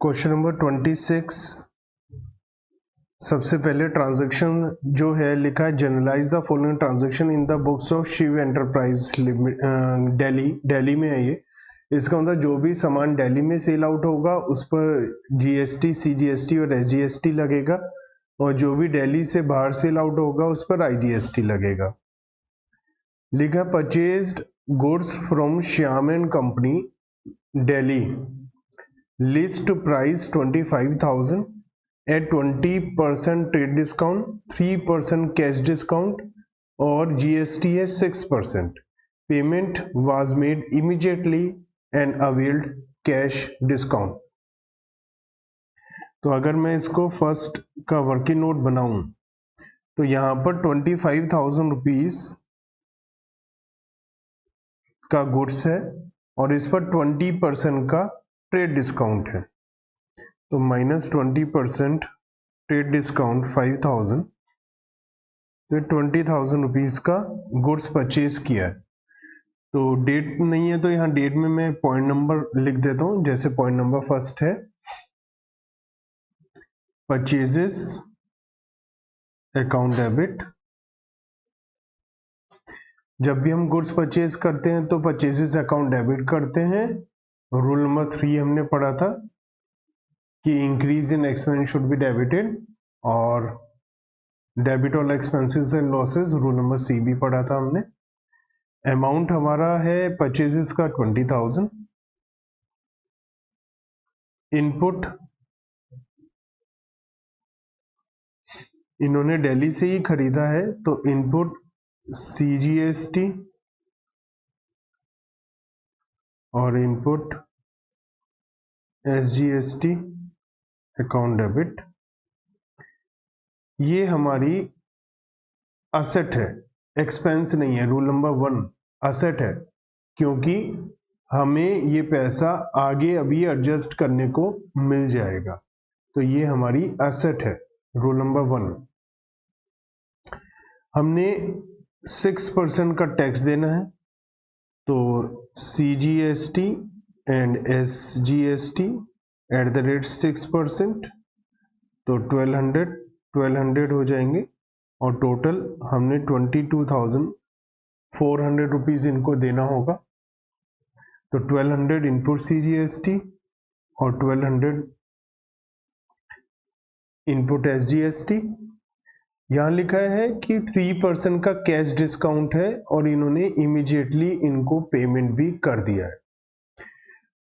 Question number 26। सबसे पहले transaction जो है लिखा है, generalise the following transaction in the books of Shiv enterprise Delhi में है ये। इसका मतलब जो भी सामान दिल्ली में सेल आउट होगा उस पर जीएसटी, सीजीएसटी और एसजीएसटी लगेगा, और जो भी दिल्ली से बाहर सेल आउट होगा उस पर आईजीएसटी लगेगा। लिखा purchased goods from Shyam and company Delhi, list price 25,000 at 20% trade discount, 3% cash discount और जीएसटी है 6%। Payment was made immediately and availed cash discount. तो अगर मैं इसको फर्स्ट का वर्किंग नोट बनाऊं तो यहां पर 25,000 रुपीज का गुड्स है और इस पर 20% का ट्रेड डिस्काउंट है, तो -20% ट्रेड डिस्काउंट 5,000, तो 20,000 रुपीज का गुड्स परचेज किया है। तो डेट नहीं है तो यहाँ डेट में मैं पॉइंट नंबर लिख देता हूं। जैसे पॉइंट नंबर फर्स्ट है परचेजेस अकाउंट डेबिट। जब भी हम गुड्स परचेज करते हैं तो परचेजेस अकाउंट डेबिट करते हैं। रूल नंबर 3 हमने पढ़ा था कि increase in expense should be debited, और debit all expenses and losses rule number C भी पढ़ा था हमने। अमाउंट हमारा है परचेजेस का 20,000। इनपुट इन्होंने दिल्ली से ही खरीदा है तो इनपुट सीजीएसटी और इनपुट एसजीएसटी अकाउंट डेबिट। ये हमारी असेट है, एक्सपेंस नहीं है। रूल नंबर 1 असेट है, क्योंकि हमें ये पैसा आगे अभी एडजस्ट करने को मिल जाएगा, तो ये हमारी असेट है। Rule number 1। हमने 6% का टैक्स देना है, तो सीजीएसटी एंड एसजीएसटी @6%, तो 1200 हो जाएंगे, और टोटल हमने 22,400 रुपीज इनको देना होगा। तो 1200 इनपुट सीजीएसटी और 1200 इनपुट एसजीएसटी। यहाँ लिखा है कि 3% का कैश डिस्काउंट है और इन्होंने इमीडिएटली इनको पेमेंट भी कर दिया है,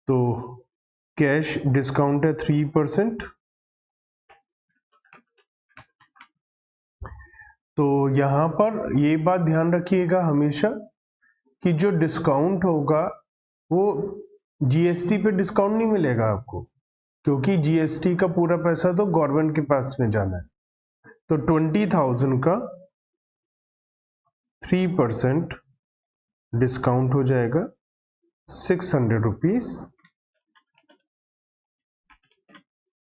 तो कैश डिस्काउंट है 3%। तो यहां पर ये बात ध्यान रखिएगा हमेशा कि जो डिस्काउंट होगा वो जीएसटी पे डिस्काउंट नहीं मिलेगा आपको, क्योंकि जीएसटी का पूरा पैसा तो गवर्नमेंट के पास में जाना है। तो 20,000 का 3% डिस्काउंट हो जाएगा 600 रुपीज,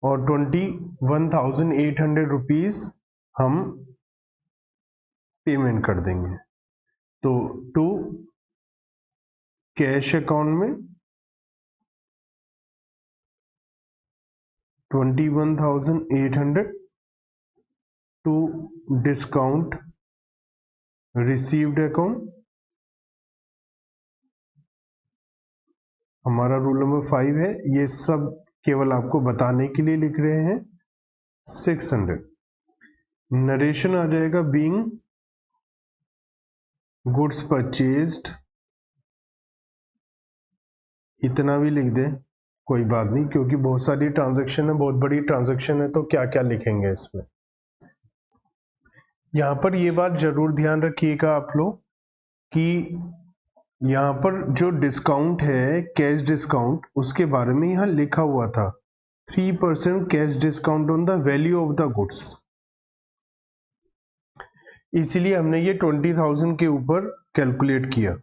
और 21,800 रुपीज हम पेमेंट कर देंगे। तो टू कैश अकाउंट में 21,800 टू डिस्काउंट रिसीव्ड अकाउंट। हमारा रूल नंबर 5 है, ये सब केवल आपको बताने के लिए लिख रहे हैं। 600 नरेशन आ जाएगा बीइंग गुड्स परचेज्ड, इतना भी लिख दे कोई बात नहीं, क्योंकि बहुत सारी ट्रांजैक्शन है, बहुत बड़ी ट्रांजैक्शन है, तो क्या क्या लिखेंगे इसमें। यहां पर ये बात जरूर ध्यान रखिएगा आप लोग कि यहां पर जो डिस्काउंट है कैश डिस्काउंट, उसके बारे में यहां लिखा हुआ था 3% cash discount on the value of the goods, इसलिए हमने ये 20,000 के ऊपर कैलकुलेट किया।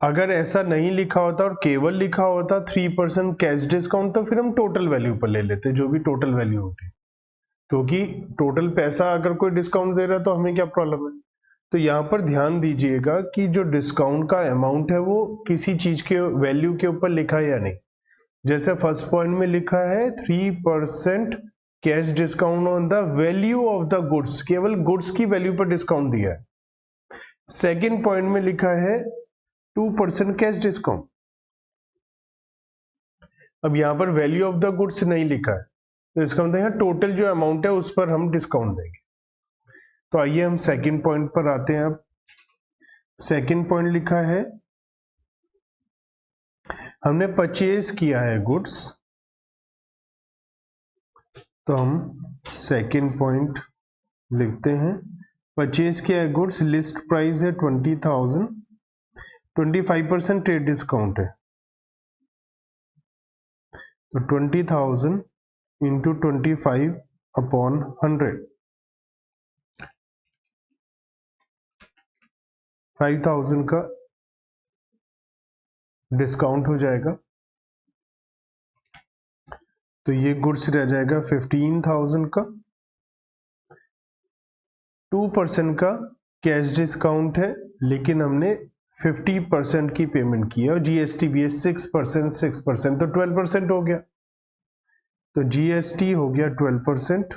अगर ऐसा नहीं लिखा होता और केवल लिखा होता 3% कैश डिस्काउंट, तो फिर हम टोटल वैल्यू पर ले लेते, जो भी टोटल वैल्यू होती, क्योंकि टोटल पैसा अगर कोई डिस्काउंट दे रहा है तो हमें क्या प्रॉब्लम है। तो यहाँ पर ध्यान दीजिएगा कि जो डिस्काउंट का अमाउंट है वो किसी चीज के वैल्यू के ऊपर लिखा है या नहीं। जैसे फर्स्ट पॉइंट में लिखा है 3% cash discount on the value of the goods, केवल गुड्स की वैल्यू पर डिस्काउंट दिया है। सेकंड पॉइंट में लिखा है 2% कैश डिस्काउंट। अब यहां पर वैल्यू ऑफ द गुड्स नहीं लिखा है, तो इसका मतलब यहाँ टोटल जो अमाउंट है उस पर हम डिस्काउंट देंगे। तो आइए हम सेकंड पॉइंट पर आते हैं। अब सेकंड पॉइंट लिखा है हमने परचेज किया है गुड्स, तो हम सेकंड पॉइंट लिखते हैं परचेज किया है गुड्स, लिस्ट प्राइस है 20,000, 25% ट्रेड डिस्काउंट है, तो 20,000 इंटू 25 अपॉन 100, 5,000 का डिस्काउंट हो जाएगा, तो ये गुड्स रह जाएगा 15,000 का। 2% का कैश डिस्काउंट है, लेकिन हमने 50% की पेमेंट की है और जीएसटी भी है 6%, तो 12% हो गया, तो जीएसटी हो गया 12%,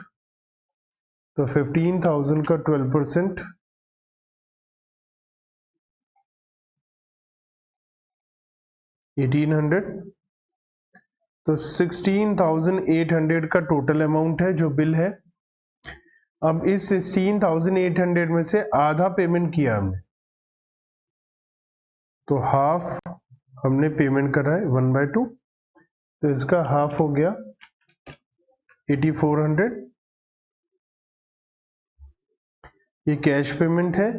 तो 15,000 का 12% 1,800, तो 16,800 का टोटल अमाउंट है जो बिल है। अब इस 16,800 में से आधा पेमेंट किया हमने, तो हाफ हमने पेमेंट करा है 1/2, तो इसका हाफ हो गया 8,400। ये कैश पेमेंट है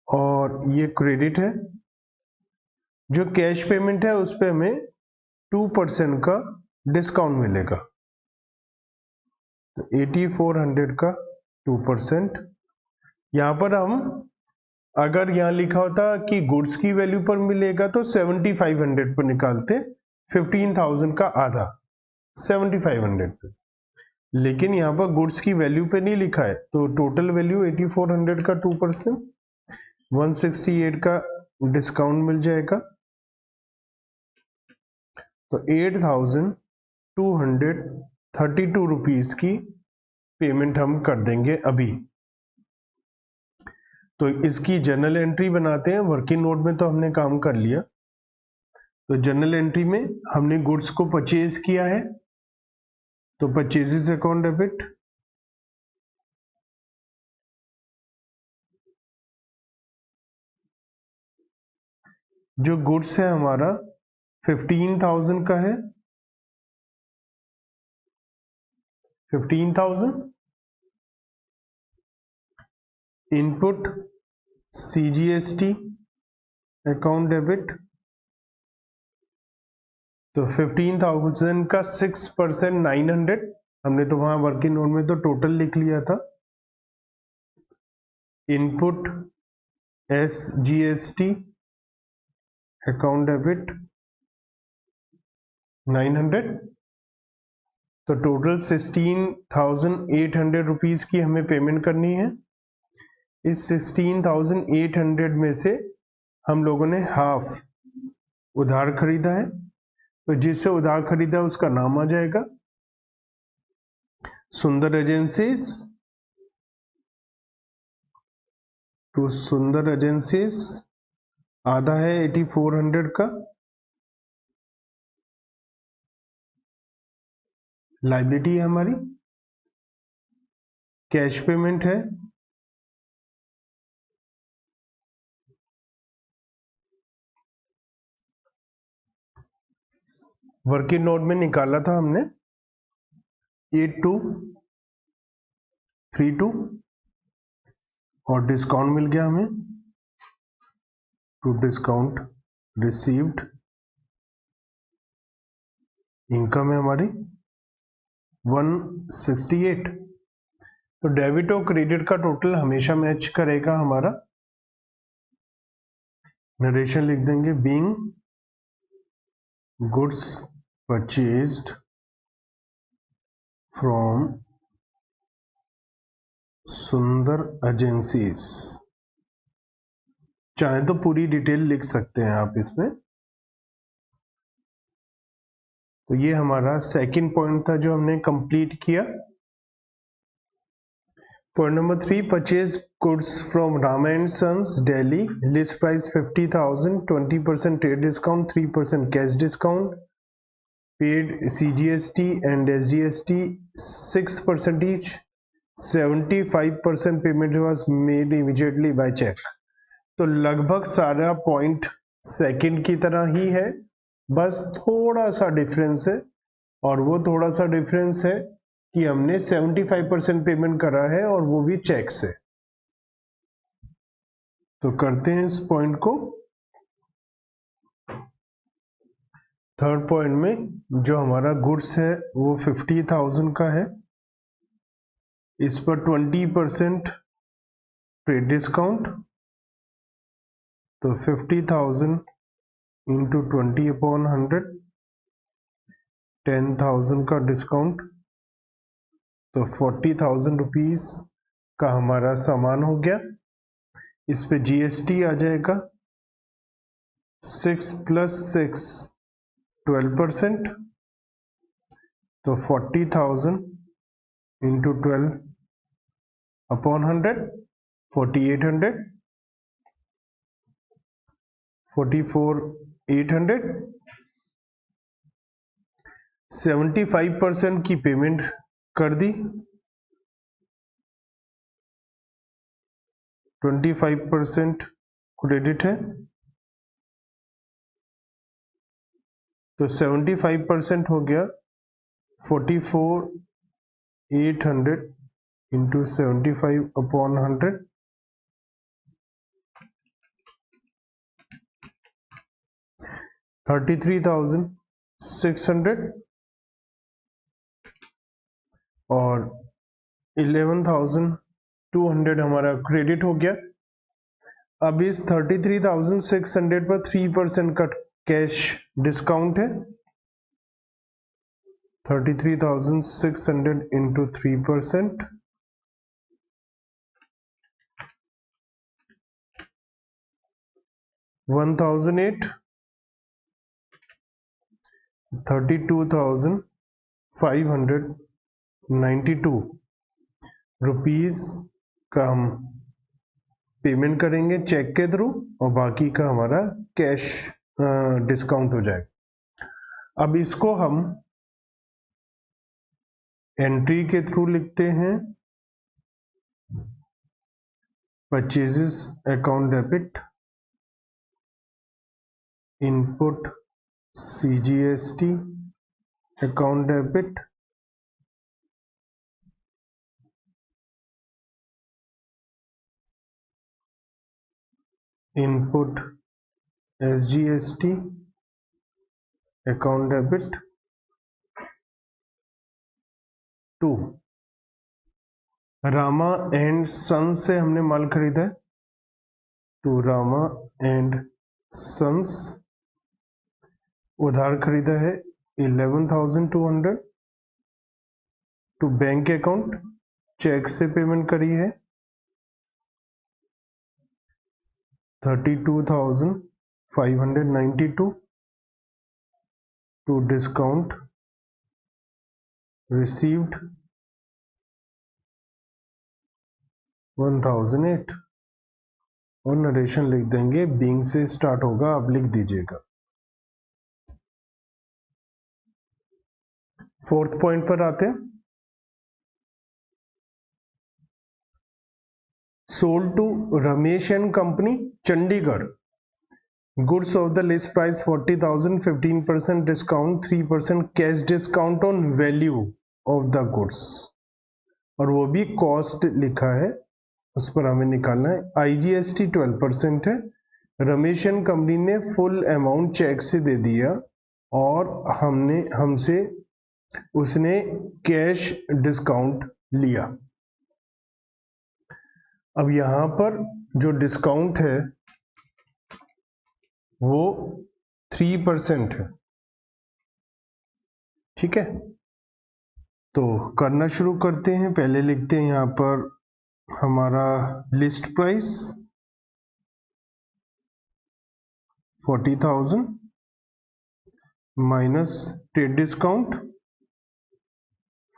और ये क्रेडिट है। जो कैश पेमेंट है उस पे हमें 2% का डिस्काउंट मिलेगा, तो 8,400 का 2%। यहां पर हम, अगर यहां लिखा होता कि गुड्स की वैल्यू पर मिलेगा तो 7,500 पर निकालते, 15,000 का आधा 7,500 पे, लेकिन यहां पर गुड्स की वैल्यू पे नहीं लिखा है, तो टोटल वैल्यू 8,400 का 2%, 168 का डिस्काउंट मिल जाएगा, तो 8,232 रुपीज की पेमेंट हम कर देंगे अभी। तो इसकी जर्नल एंट्री बनाते हैं। वर्किंग नोट में तो हमने काम कर लिया, तो जर्नल एंट्री में हमने गुड्स को परचेज किया है, तो परचेजेस अकाउंट डेबिट, जो गुड्स है हमारा 15,000 का है, 15,000 इनपुट सीजीएसटी अकाउंट डेबिट, तो 15,000 का 6% 900, हमने तो वहां वर्किंग नोट में तो टोटल लिख लिया था। इनपुट एसजीएसटी अकाउंट डेबिट 900, तो टोटल 16,800 रुपीज की हमें पेमेंट करनी है। इस 16,800 में से हम लोगों ने हाफ उधार खरीदा है, तो जिससे उधार खरीदा उसका नाम आ जाएगा सुंदर एजेंसीज, टू सुंदर एजेंसीज, आधा है 8,400 का, लाइबिलिटी है हमारी, कैश पेमेंट है, वर्किंग नोट में निकाला था हमने 8,232 और डिस्काउंट मिल गया हमें, टू डिस्काउंट रिसीव्ड, इनकम है हमारी 168। तो डेबिट और क्रेडिट का टोटल हमेशा मैच करेगा हमारा। नरेशन लिख देंगे, बीइंग गुड्स परचेज्ड फ्रॉम सुंदर एजेंसीज, चाहे तो पूरी डिटेल लिख सकते हैं आप इसमें, तो ये हमारा सेकंड पॉइंट था जो हमने कंप्लीट किया। Point number 3, purchase goods from Rama and sons Delhi, list price 50,000, 20% trade discount, 3% cash discount, paid CGST and SGST 6% each, 75% payment was made immediately by check। तो लगभग सारा पॉइंट सेकंड की तरह ही है, बस थोड़ा सा डिफरेंस है, और वो थोड़ा सा डिफरेंस है कि हमने 75% पेमेंट करा है और वो भी चेक से। तो करते हैं इस पॉइंट को। थर्ड पॉइंट में जो हमारा गुड्स है वो 50,000 का है, इस पर 20% ट्रेड डिस्काउंट, तो 50,000 इंटू 20/100, 10,000 का डिस्काउंट, तो 40,000 रुपीज का हमारा सामान हो गया। इस पे GST आ जाएगा 6 + 6 12%, तो 40,000 इंटू 12/100 4800, 44,800। 75% की पेमेंट कर दी, 25% क्रेडिट है, तो 75% हो गया 44,800 इंटू 75/100, 33,600, और 11,200 हमारा क्रेडिट हो गया। अब इस 33,600 पर 3% का कैश डिस्काउंट है, 33,600 इंटू 3%, 1,008, 32,592 रुपीज का हम पेमेंट करेंगे चेक के थ्रू, और बाकी का हमारा कैश डिस्काउंट हो जाएगा। अब इसको हम एंट्री के थ्रू लिखते हैं, purchases account debit, input CGST account debit, input SGST account debit to Rama and sons से हमने माल खरीदा है, टू रामा एंड सन्स उधार खरीदा है 11,200, टू बैंक अकाउंट चेक से पेमेंट करी है 32,592, टू डिस्काउंट रिसीव्ड 1,008, और नरेशन लिख देंगे, बीइंग से स्टार्ट होगा, आप लिख दीजिएगा। फोर्थ पॉइंट पर आते हैं। Sold to Ramesh and company Chandigarh, goods of the list price 40,000, 15% discount, 3% cash discount on value of the goods, और वो भी कॉस्ट लिखा है, उस पर हमें निकालना है। IGST 12% है, रमेश एंड कंपनी ने फुल अमाउंट चेक से दे दिया, और हमसे उसने कैश डिस्काउंट लिया। अब यहां पर जो डिस्काउंट है वो 3% है, ठीक है। तो करना शुरू करते हैं। पहले लिखते हैं यहां पर हमारा list price 40,000, minus trade discount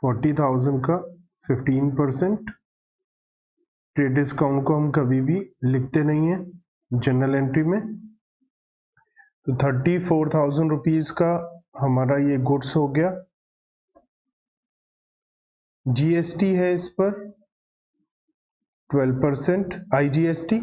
40,000 का 15%। ट्रेड डिस्काउंट को हम कभी भी लिखते नहीं है जनरल एंट्री में। तो 34,000 रुपीज का हमारा ये गुड्स हो गया। जीएसटी है इस पर 12% आईजीएसटी।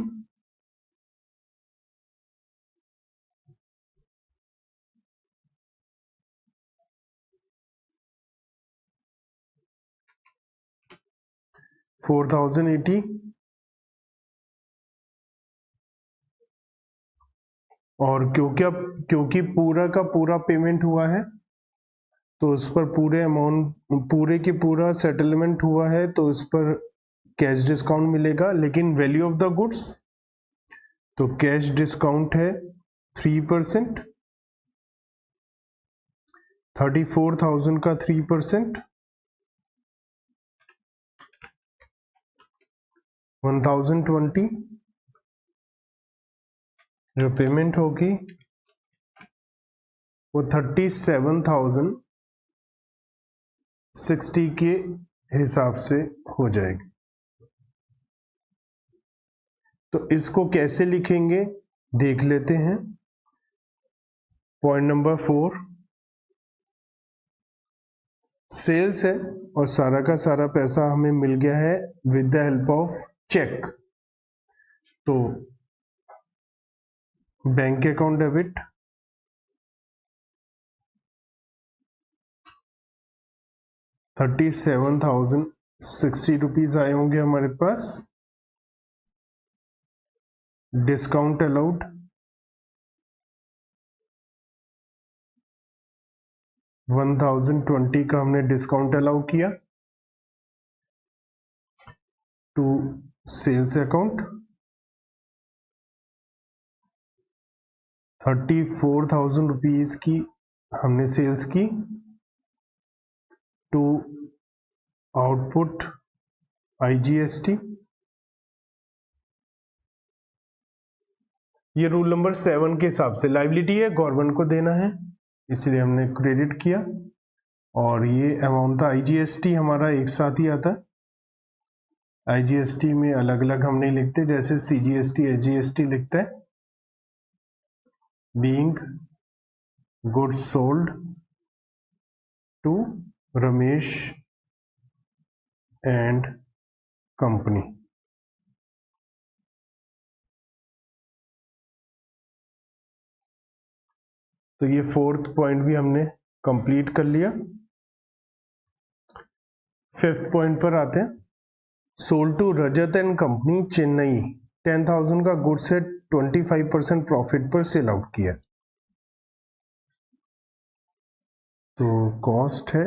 $4,080 और क्योंकि पूरा का पूरा पेमेंट हुआ है तो उस पर पूरे अमाउंट पूरे की पूरा सेटलमेंट हुआ है तो उस पर कैश डिस्काउंट मिलेगा। लेकिन वैल्यू ऑफ द गुड्स तो कैश डिस्काउंट है 3%। 34,000 का 3% 1,020 जो पेमेंट होगी वो 37,060 के हिसाब से हो जाएगी। तो इसको कैसे लिखेंगे देख लेते हैं। पॉइंट नंबर 4 सेल्स है और सारा का सारा पैसा हमें मिल गया है with the help of cheque. तो बैंक अकाउंट डेबिट 37,060 रुपीज आए होंगे हमारे पास। डिस्काउंट अलाउड 1,020 का हमने डिस्काउंट अलाउ किया टू सेल्स अकाउंट। 34,000 रुपीज की हमने सेल्स की टू आउटपुट आईजीएसटी। ये रूल नंबर 7 के हिसाब से लायबिलिटी है, गवर्नमेंट को देना है इसलिए हमने क्रेडिट किया। और ये अमाउंट था आईजीएसटी हमारा एक साथ ही आता है। आईजीएसटी में अलग अलग हम नहीं लिखते जैसे सीजीएसटी एसजीएसटी लिखते हैं। Being goods sold to Ramesh and company. तो ये 4th पॉइंट भी हमने कंप्लीट कर लिया। 5th पॉइंट पर आते हैं। Sold to Rajat and company Chennai 10,000 का गुड्स है 25% प्रॉफिट पर सेल आउट किया। तो कॉस्ट है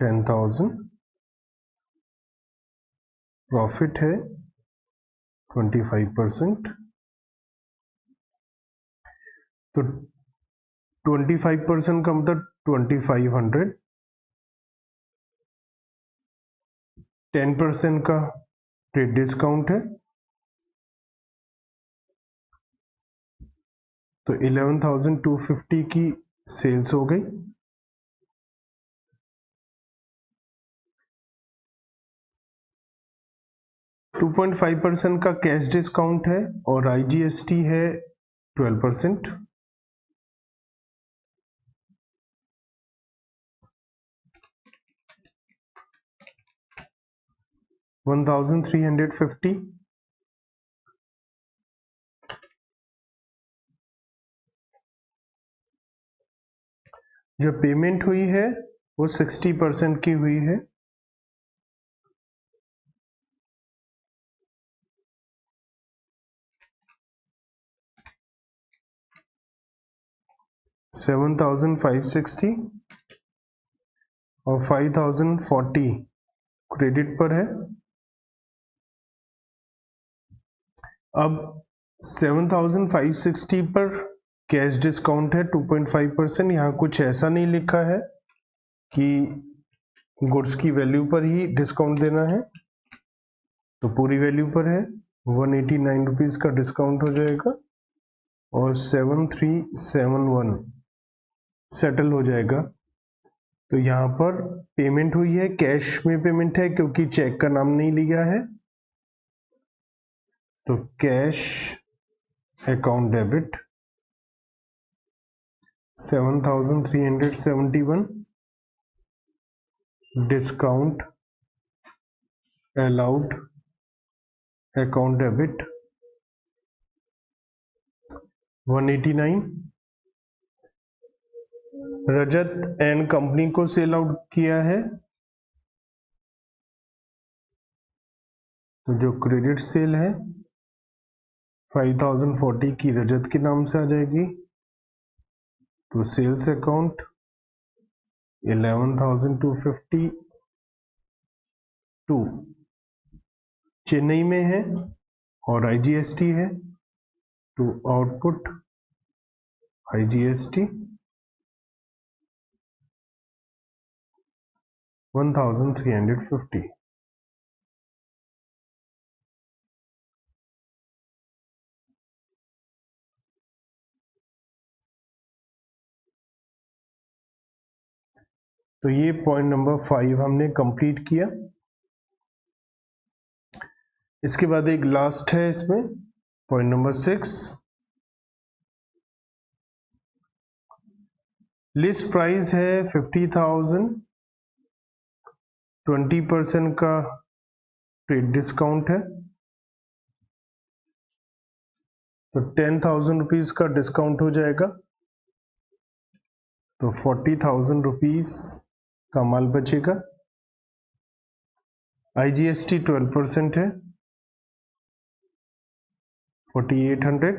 10,000, प्रॉफिट है 25%। तो 25% का मतलब 2,500। 10% का ट्रेड डिस्काउंट है तो 11,250 की सेल्स हो गई। %2.5 का कैश डिस्काउंट है और आईजीएसटी है 12%। $1,350 जो पेमेंट हुई है वो 60% की हुई है। $7,560 और 5,040 क्रेडिट पर है। अब 7,560 पर कैश डिस्काउंट है 2.5%। यहाँ कुछ ऐसा नहीं लिखा है कि गुड्स की वैल्यू पर ही डिस्काउंट देना है तो पूरी वैल्यू पर है 189 रुपीज का डिस्काउंट हो जाएगा। और 7371 सेटल हो जाएगा। तो यहाँ पर पेमेंट हुई है, कैश में पेमेंट है क्योंकि चेक का नाम नहीं लिया है, तो cash account debit 7371, discount allowed account debit 189, Rajat and company को सेल आउट किया है, तो जो क्रेडिट सेल है 5040 की रजत के नाम से आ जाएगी, तो सेल्स अकाउंट 11,252 चेन्नई में है और IGST है, तो आउटपुट IGST 1350। तो ये पॉइंट नंबर 5 हमने कंप्लीट किया। इसके बाद एक लास्ट है इसमें, पॉइंट नंबर 6, लिस्ट प्राइस है 50,000, 20% का ट्रेड डिस्काउंट है, तो 10,000 रुपीज का डिस्काउंट हो जाएगा, तो 40,000 रुपीज का माल बचेगा। IGST 12% है, 4800,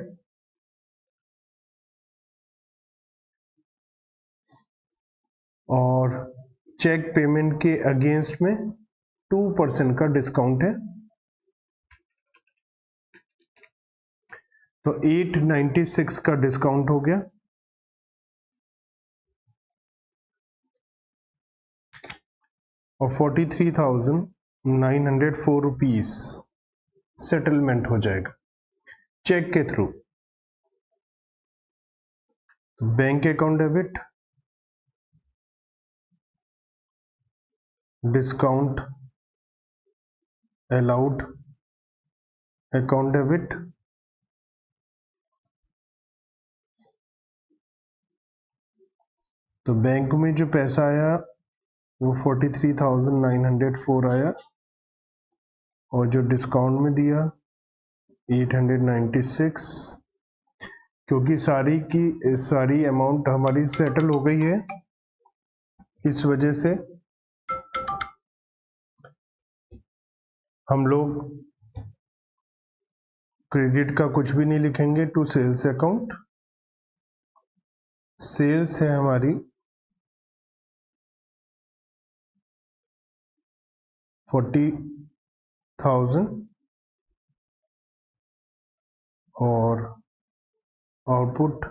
और चेक पेमेंट के अगेंस्ट में 2% का डिस्काउंट है, तो 896 का डिस्काउंट हो गया, और 43,904 रुपीज सेटलमेंट हो जाएगा चेक के through. Bank account debit, discount allowed account debit, तो बैंक में जो पैसा आया वो 43,904 आया, और जो डिस्काउंट में दिया 896, क्योंकि सारी अमाउंट हमारी सेटल हो गई है, इस वजह से हम लोग क्रेडिट का कुछ भी नहीं लिखेंगे टू सेल्स अकाउंट। सेल्स है हमारी 40,000 और आउटपुट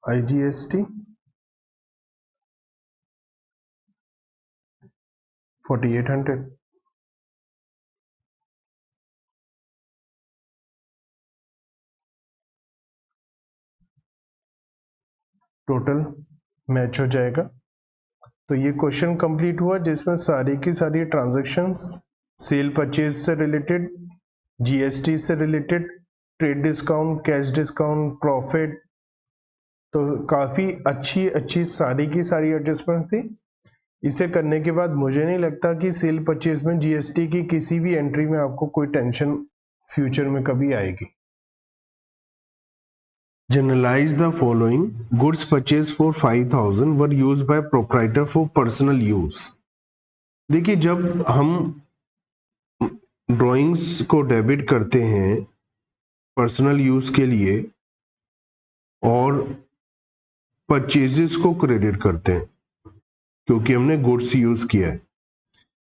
IGST 4800। टोटल मैच हो जाएगा। तो ये क्वेश्चन कंप्लीट हुआ जिसमें सारी की सारी ट्रांजैक्शंस सेल परचेज से रिलेटेड, GST से related, trade discount, cash discount, profit, तो काफ़ी अच्छी सारी की सारी एडजस्टमेंट्स थी। इसे करने के बाद मुझे नहीं लगता कि सेल परचेज में GST की किसी भी एंट्री में आपको कोई टेंशन फ्यूचर में कभी आएगी। Generalize the following: goods purchased for 5,000 were used by proprietor for personal use। देखिए, जब हम ड्राइंग्स को डेबिट करते हैं पर्सनल यूज के लिए और परचेजेस को क्रेडिट करते हैं क्योंकि हमने गुड्स यूज किया है।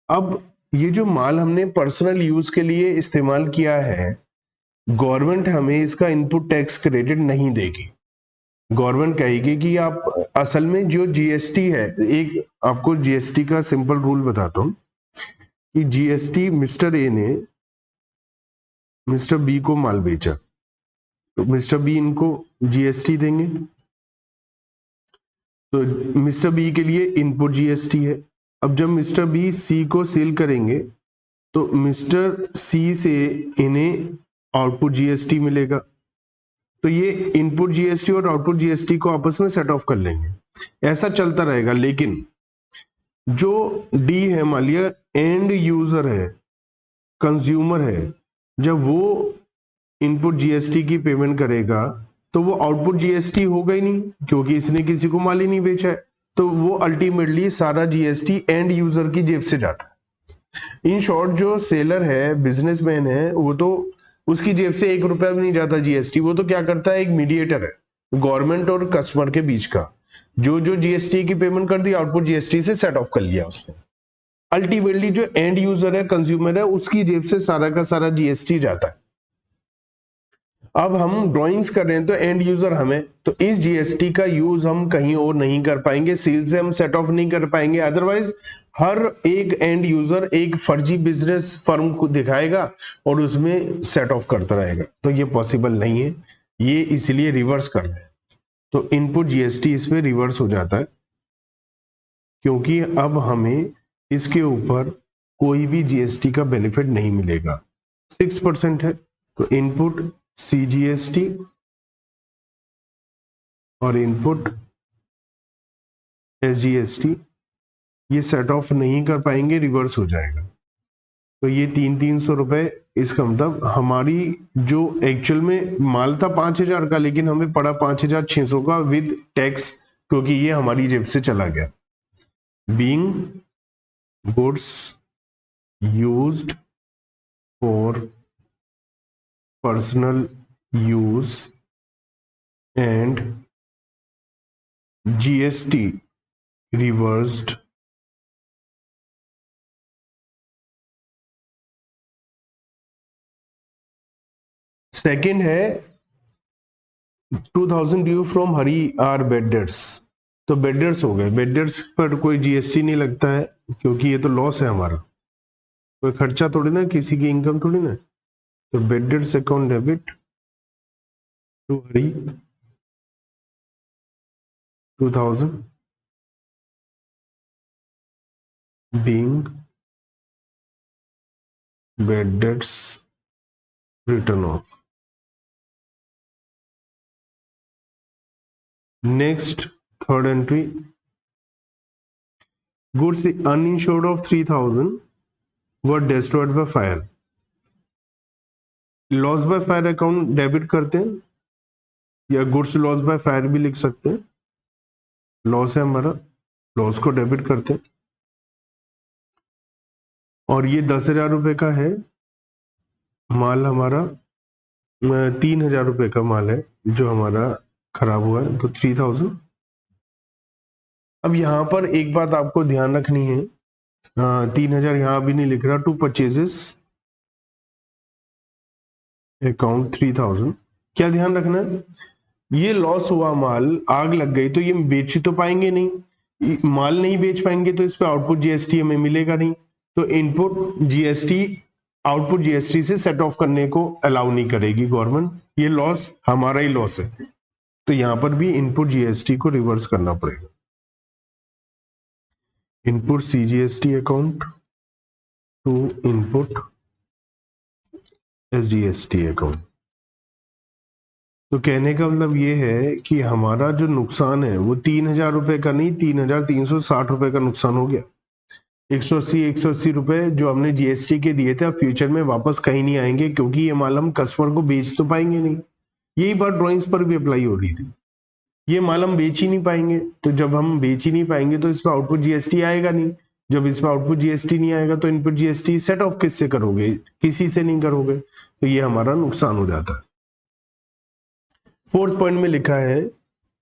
अब ये जो माल हमने पर्सनल यूज के लिए इस्तेमाल किया है, गवर्नमेंट हमें इसका इनपुट टैक्स क्रेडिट नहीं देगी। गवर्नमेंट कहेगी कि आप असल में जो GST है, एक आपको GST का सिंपल रूल बताता हूं कि GST मिस्टर ए ने मिस्टर बी को माल बेचा, तो मिस्टर बी इनको जीएसटी देंगे। तो मिस्टर बी के लिए इनपुट जीएसटी है। अब जब मिस्टर बी सी को सेल करेंगे तो मिस्टर सी से इन्हें आउटपुट जीएसटी मिलेगा। तो ये इनपुट जीएसटी और आउटपुट जीएसटी को आपस में सेट ऑफ कर लेंगे, ऐसा चलता रहेगा। लेकिन जो डी है, मान लिया एंड यूजर है, कंज्यूमर है, जब वो इनपुट जीएसटी की पेमेंट करेगा तो वो आउटपुट जीएसटी होगा ही नहीं, क्योंकि इसने किसी को माल ही नहीं बेचा है। तो वो अल्टीमेटली सारा जीएसटी एंड यूजर की जेब से जाता है। इन शॉर्ट जो सेलर है, बिजनेसमैन है, वो तो उसकी जेब से 1 रुपया भी नहीं जाता जीएसटी। वो तो क्या करता है, एक मीडिएटर है गवर्नमेंट और कस्टमर के बीच का, जो जीएसटी की पेमेंट कर दी आउटपुट जीएसटी से सेट ऑफ कर लिया उसने। अल्टीमेटली जो एंड यूजर है, कंज्यूमर है, उसकी जेब से सारा का सारा जीएसटी जाता है। अब हम ड्राइंग्स कर रहे हैं तो एंड यूजर हमें, तो इस जीएसटी का यूज हम कहीं और नहीं कर पाएंगे, सेल से हम सेट ऑफ नहीं कर पाएंगे। अदरवाइज हर एक एंड यूजर एक फर्जी बिजनेस फर्म को दिखाएगा और उसमें सेट ऑफ करता रहेगा, तो ये पॉसिबल नहीं है। ये इसलिए रिवर्स कर रहे हैं। तो इनपुट जीएसटी इसमें रिवर्स हो जाता है, क्योंकि अब हमें इसके ऊपर कोई भी जीएसटी का बेनिफिट नहीं मिलेगा। 6% है, तो इनपुट सीजीएसटी और इनपुट एसजीएसटी ये सेट ऑफ नहीं कर पाएंगे, रिवर्स हो जाएगा। तो ये 300 रुपए, इसका मतलब हमारी जो एक्चुअल में माल था 5000 का, लेकिन हमें पड़ा 5600 का विद टैक्स, क्योंकि ये हमारी जेब से चला गया। Being goods used for personal use and GST reversed second है 2000 ड्यू फ्रॉम हरी आर बेडर्स। तो बेडर्स हो गए, बेडर्स पर कोई जीएसटी नहीं लगता है, क्योंकि ये तो लॉस है हमारा, कोई खर्चा थोड़ी ना, किसी की इनकम थोड़ी ना। तो bad debts account debit to Hari 2000 being bad debts written off. Next, third entry, goods uninsured of 3000 were destroyed by fire. Loss by fire account debit करते हैं, या गुड्स लॉस बाय फायर भी लिख सकते हैं। लॉस है हमारा, लॉस को डेबिट करते हैं। और ये 10,000 रुपए का है माल, हमारा 3,000 रुपए का माल है जो हमारा खराब हुआ है, तो 3000। अब यहां पर एक बात आपको ध्यान रखनी है, 3000 यहां भी नहीं लिख रहा, टू परचेजेस अकाउंट 3000। क्या ध्यान रखना है, ये लॉस हुआ माल, आग लग गई तो ये बेच तो पाएंगे नहीं, माल नहीं बेच पाएंगे तो इस पे आउटपुट जीएसटी हमें मिलेगा नहीं। तो इनपुट जीएसटी आउटपुट जीएसटी से सेट ऑफ करने को अलाउ नहीं करेगी गवर्नमेंट, ये लॉस हमारा ही लॉस है। तो यहां पर भी इनपुट जीएसटी को रिवर्स करना पड़ेगा। Input CGST account to input SGST account. तो कहने का मतलब ये है कि हमारा जो नुकसान है वो 3,000 रुपए का नहीं, 3,360 रुपए का नुकसान हो गया। 180 रुपए जो हमने जीएसटी के दिए थे, अब फ्यूचर में वापस कहीं नहीं आएंगे, क्योंकि ये माल हम कस्टमर को बेच तो पाएंगे नहीं। यही बात ड्राइंग्स पर भी अप्लाई हो रही थी, ये माल हम बेच ही नहीं पाएंगे। तो जब हम बेच ही नहीं पाएंगे तो इस पर आउटपुट जीएसटी आएगा नहीं, जब इस पर आउटपुट जीएसटी नहीं आएगा तो इनपुट जीएसटी सेट ऑफ किससे करोगे, किसी से नहीं करोगे, तो ये हमारा नुकसान हो जाता है। फोर्थ पॉइंट में लिखा है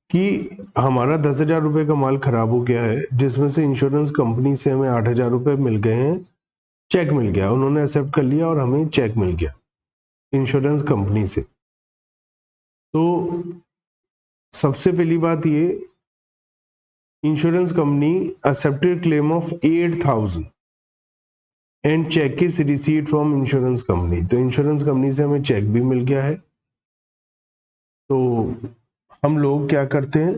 कि हमारा 10,000 रुपए का माल खराब हो गया है, जिसमें से इंश्योरेंस कंपनी से हमें 8,000 रुपए मिल गए हैं, चेक मिल गया, उन्होंने एक्सेप्ट कर लिया और हमें चेक मिल गया इंश्योरेंस कंपनी से। तो सबसे पहली बात ये, insurance company accepted claim of 8,000 and cheque is received from insurance company. तो इंश्योरेंस कंपनी से हमें चेक भी मिल गया है तो हम लोग क्या करते हैं,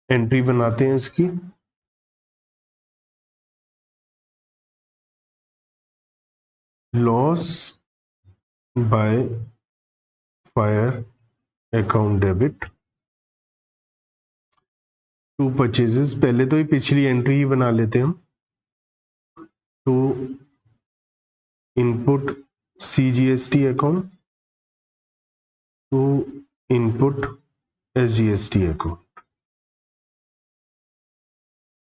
एंट्री बनाते हैं इसकी। Loss by fire account debit to purchases, पहले तो ये पिछली एंट्री ही बना लेते हैं हम। To input CGST account, to input SGST account.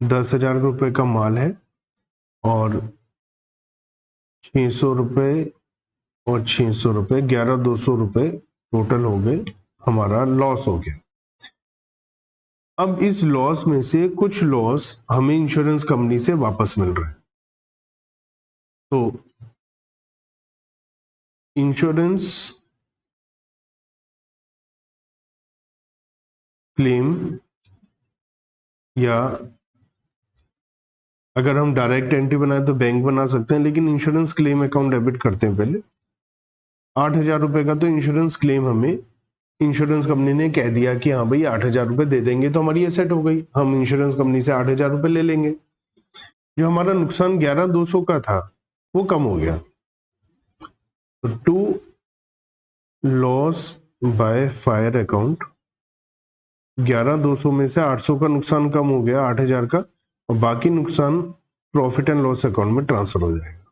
10,000 रुपये का माल है और 600 रुपये और 600 रुपये, 11,200 रुपये टोटल हो गए, हमारा लॉस हो गया। अब इस लॉस में से कुछ लॉस हमें इंश्योरेंस कंपनी से वापस मिल रहा है। तो इंश्योरेंस क्लेम, या अगर हम डायरेक्ट एंट्री बनाए तो बैंक बना सकते हैं, लेकिन इंश्योरेंस क्लेम अकाउंट डेबिट करते हैं पहले। 8,000 रुपये का तो इंश्योरेंस क्लेम हमें इंश्योरेंस कंपनी ने कह दिया कि हाँ भाई 8,000 रुपये दे देंगे तो हमारी एसेट हो गई, हम इंश्योरेंस कंपनी से 8,000 रुपये ले लेंगे। जो हमारा नुकसान 11,200 का था वो कम हो गया। तो to loss by fire account, 11,200 में से 800 का नुकसान कम हो गया, 8,000 का, और बाकी नुकसान प्रॉफिट एंड लॉस अकाउंट में ट्रांसफर हो जाएगा,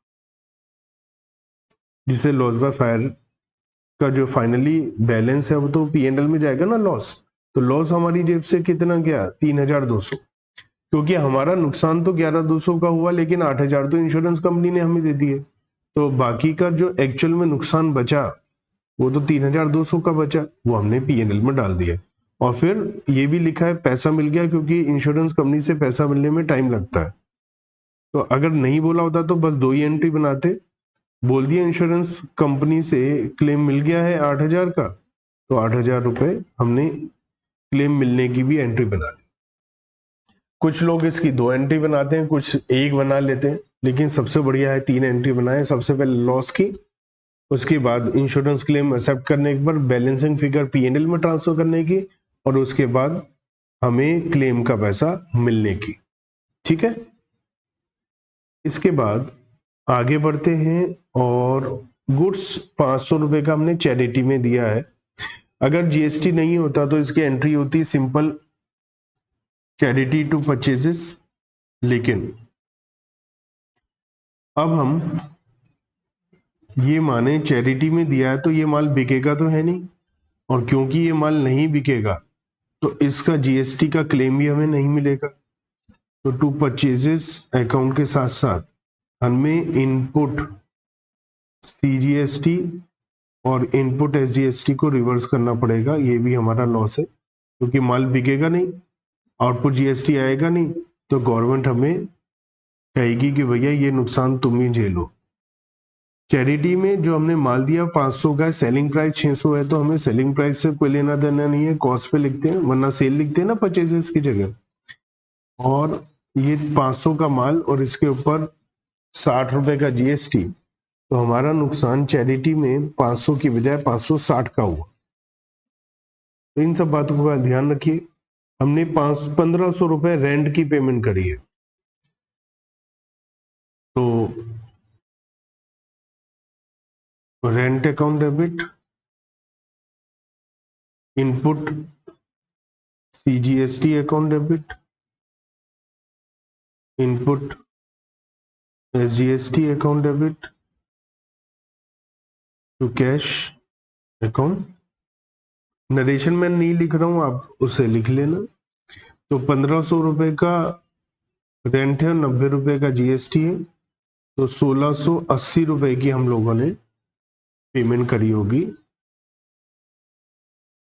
जिससे लॉस बाय फायर का जो फाइनली बैलेंस है वो तो P&L में जाएगा ना लॉस। तो लॉस हमारी जेब से कितना गया, 3,200, क्योंकि हमारा नुकसान तो 11,200 का हुआ, लेकिन 8,000 तो इंश्योरेंस कंपनी ने हमें दे दिए। तो बाकी का जो एक्चुअल में नुकसान बचा वो तो 3,200 का बचा, वो हमने P&L में डाल दिया। और फिर ये भी लिखा है पैसा मिल गया, क्योंकि इंश्योरेंस कंपनी से पैसा मिलने में टाइम लगता है। तो अगर नहीं बोला होता तो बस 2 ही एंट्री बनाते, बोल दिया इंश्योरेंस कंपनी से क्लेम मिल गया है 8,000 का, तो 8,000 रुपये हमने क्लेम मिलने की भी एंट्री बना दी। कुछ लोग इसकी 2 एंट्री बनाते हैं, कुछ एक बना लेते हैं, लेकिन सबसे बढ़िया है 3 एंट्री बनाए। सबसे पहले लॉस की, उसके बाद इंश्योरेंस क्लेम एक्सेप्ट करने के बाद बैलेंसिंग फिगर P&L में ट्रांसफर करने की, और उसके बाद हमें क्लेम का पैसा मिलने की। ठीक है, इसके बाद आगे बढ़ते हैं, और गुड्स 500 रुपये का हमने चैरिटी में दिया है। अगर GST नहीं होता तो इसकी एंट्री होती सिंपल चैरिटी टू परचेजेस, लेकिन अब हम ये माने चैरिटी में दिया है तो ये माल बिकेगा तो है नहीं, और क्योंकि ये माल नहीं बिकेगा तो इसका GST का क्लेम भी हमें नहीं मिलेगा। तो टू परचेजेस अकाउंट के साथ साथ हमें इनपुट CGST और इनपुट SGST को रिवर्स करना पड़ेगा। ये भी हमारा लॉस है, क्योंकि माल बिकेगा नहीं, आउटपुट GST आएगा नहीं, तो गवर्नमेंट हमें कहेगी कि भैया ये नुकसान तुम ही झेलो। चैरिटी में जो हमने माल दिया 500 का, सेलिंग प्राइस 600 है, तो हमें सेलिंग प्राइस से कोई लेना देना नहीं है, कॉस्ट पे लिखते हैं, वरना सेल लिखते हैं ना परचेजेस की जगह। और ये 500 का माल और इसके ऊपर 60 रुपए का GST, तो हमारा नुकसान चैरिटी में 500 की बजाय 560 का हुआ। तो इन सब बातों का ध्यान रखिए। हमने 1,500 रुपए रेंट की पेमेंट करी है, तो rent account debit, input CGST account debit, input SGST account debit to cash account. Narration में नहीं लिख रहा हूं, आप उसे लिख लेना। तो 1,500 रुपए का रेंट है, 90 रुपए का GST है, तो 1,680 रुपए की हम लोगों ने पेमेंट करी होगी।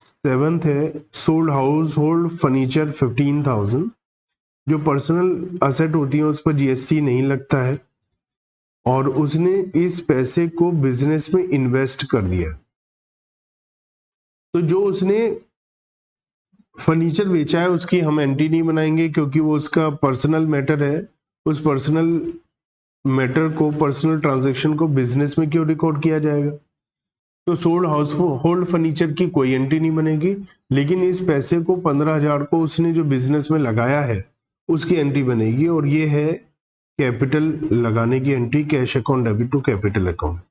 7th है सोल्ड हाउस होल्ड फर्नीचर 15,000। जो पर्सनल असेट होती है उस पर GST नहीं लगता है, और उसने इस पैसे को बिजनेस में इन्वेस्ट कर दिया। तो जो उसने फर्नीचर बेचा है उसकी हम एंट्री नहीं बनाएंगे, क्योंकि वो उसका पर्सनल मैटर है। उस पर्सनल मैटर को, पर्सनल ट्रांजैक्शन को बिजनेस में क्यों रिकॉर्ड किया जाएगा। तो सोल्ड हाउस होल्ड फर्नीचर की कोई एंट्री नहीं बनेगी, लेकिन इस पैसे को 15,000 को उसने जो बिजनेस में लगाया है उसकी एंट्री बनेगी, और ये है कैपिटल लगाने की entry, cash account debit to capital account.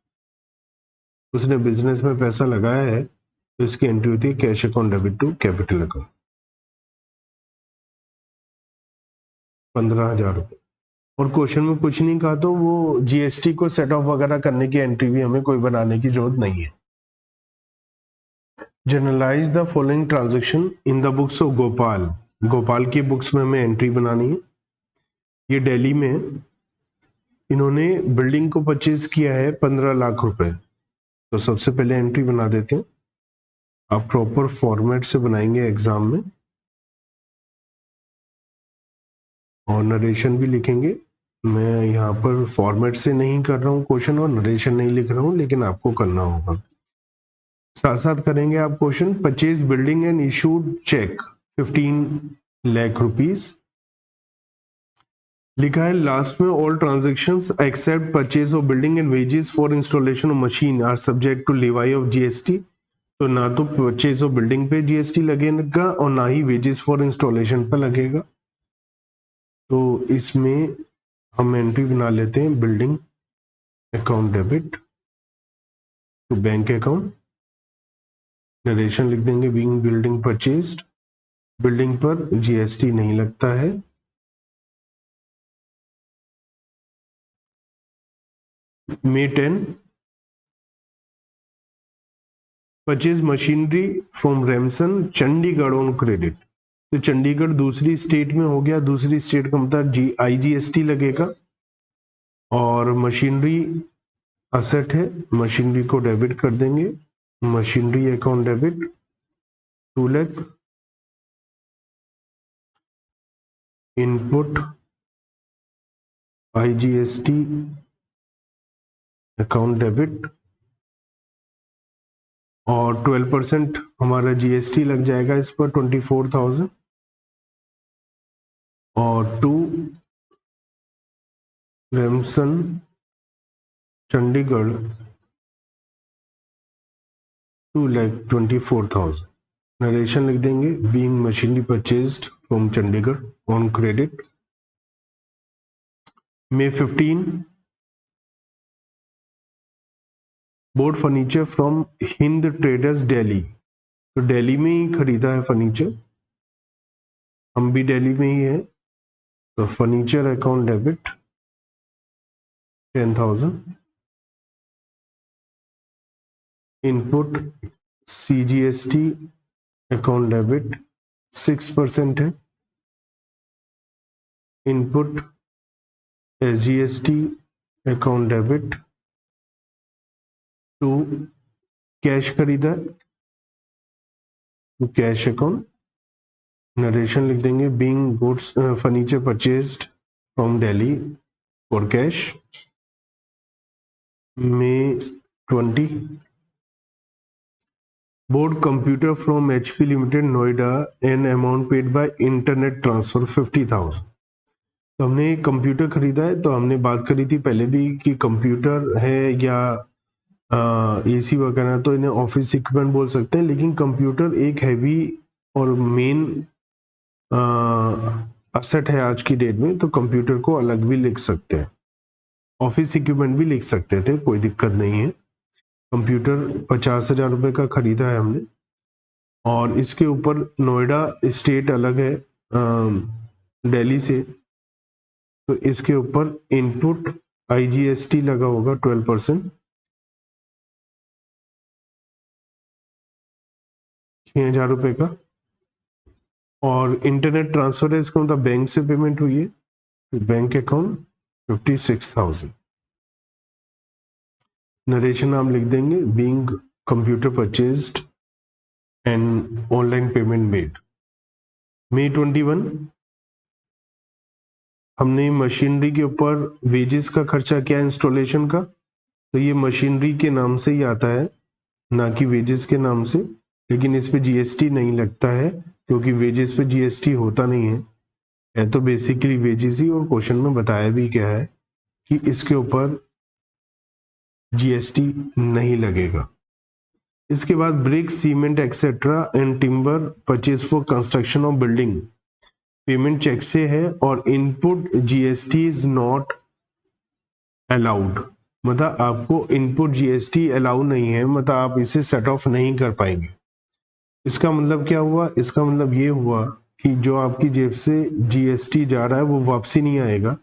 उसने बिजनेस में पैसा लगाया है तो इसकी एंट्री होती है cash account debit to capital account, 15,000 रुपये। और क्वेश्चन में कुछ नहीं कहा तो वो जीएसटी को सेट ऑफ वगैरह करने की एंट्री भी हमें कोई बनाने की जरूरत नहीं है। Generalized the following transaction in the books of Gopal. Gopal की बुक्स में हमें एंट्री बनानी है। ये दिल्ली में इन्होंने बिल्डिंग को परचेज किया है 15 लाख रुपए। तो सबसे पहले एंट्री बना देते हैं, आप प्रॉपर फॉर्मेट से बनाएंगे एग्जाम में, और नरेशन भी लिखेंगे। मैं यहाँ पर फॉर्मेट से नहीं कर रहा हूँ क्वेश्चन और नरेशन नहीं लिख रहा हूँ, लेकिन आपको करना होगा। साथ साथ करेंगे आप question. Purchase building and issued cheque 15 lakh rupees. लिखा है लास्ट में all transactions except purchase of building and wages for installation of machine are subject to levy of GST. तो ना तो परचेज ऑफ बिल्डिंग पे जीएसटी लगेगा और ना ही वेजेस फॉर इंस्टॉलेशन पर लगेगा। तो इसमें हम एंट्री बना लेते हैं building account debit to bank account. Narration लिख देंगे बीइंग बिल्डिंग परचेज्ड, बिल्डिंग पर जीएसटी नहीं लगता है। May 10, purchase machinery from Remson Chandigarh on credit. तो चंडीगढ़ दूसरी स्टेट में हो गया, दूसरी स्टेट का मतलब आईजीएसटी लगेगा। और मशीनरी असेट है, मशीनरी को डेबिट कर देंगे, machinery account debit 2 lakh. Input IGST account debit, और 12% हमारा जीएसटी लग जाएगा इस पर 24,000, और 2 रेमसन चंडीगढ़ 2,24,000। नरेशन लिख देंगे being machinery purchased from Chandigarh on credit. May 15, board furniture from Hind traders Delhi. तो दिल्ली में ही खरीदा है फर्नीचर, हम भी दिल्ली में ही है। तो furniture account debit 10,000। Input CGST account debit 6% है। Input SGST account debit to cash खरीदा तो कैश अकाउंट। नरेशन लिख देंगे being goods furniture purchased from Delhi for cash. May 20, bought computer from HP limited Noida an amount paid by internet transfer 50,000। तो हमने computer खरीदा है, तो हमने बात करी थी पहले भी कि कंप्यूटर है या एसी वगैरह तो इन्हें ऑफिस इक्विपमेंट बोल सकते हैं, लेकिन कंप्यूटर एक हैवी और मेन असेट है आज की डेट में। तो कंप्यूटर को अलग भी लिख सकते हैं, ऑफिस इक्विपमेंट भी लिख सकते थे, कोई दिक्कत नहीं है। कंप्यूटर 50,000 रुपये का खरीदा है हमने, और इसके ऊपर नोएडा स्टेट अलग है दिल्ली से, तो इसके ऊपर इनपुट आईजीएसटी लगा होगा 12%, 6,000 रुपये का। और इंटरनेट ट्रांसफर है, इसका मतलब बैंक से पेमेंट हुई है, बैंक अकाउंट 56,000। नरेशन नाम लिख देंगे being computer purchased and online payment made. May 21, हमने मशीनरी के ऊपर वेजेस का खर्चा किया इंस्टॉलेशन का, तो ये मशीनरी के नाम से ही आता है, ना कि वेजेस के नाम से। लेकिन इस पे जीएसटी नहीं लगता है, क्योंकि वेजेस पे जीएसटी होता नहीं है तो बेसिकली वेजेस ही। और क्वेश्चन में बताया भी क्या है कि इसके ऊपर जीएसटी नहीं लगेगा। इसके बाद brick, cement etcetera and timber purchase for construction of building, payment cheque से है और input GST is not allowed, मतलब आपको इनपुट जीएसटी अलाउ नहीं है, मतलब आप इसे सेट ऑफ नहीं कर पाएंगे। इसका मतलब क्या हुआ? इसका मतलब ये हुआ कि जो आपकी जेब से जीएसटी जा रहा है वो वापसी नहीं आएगा,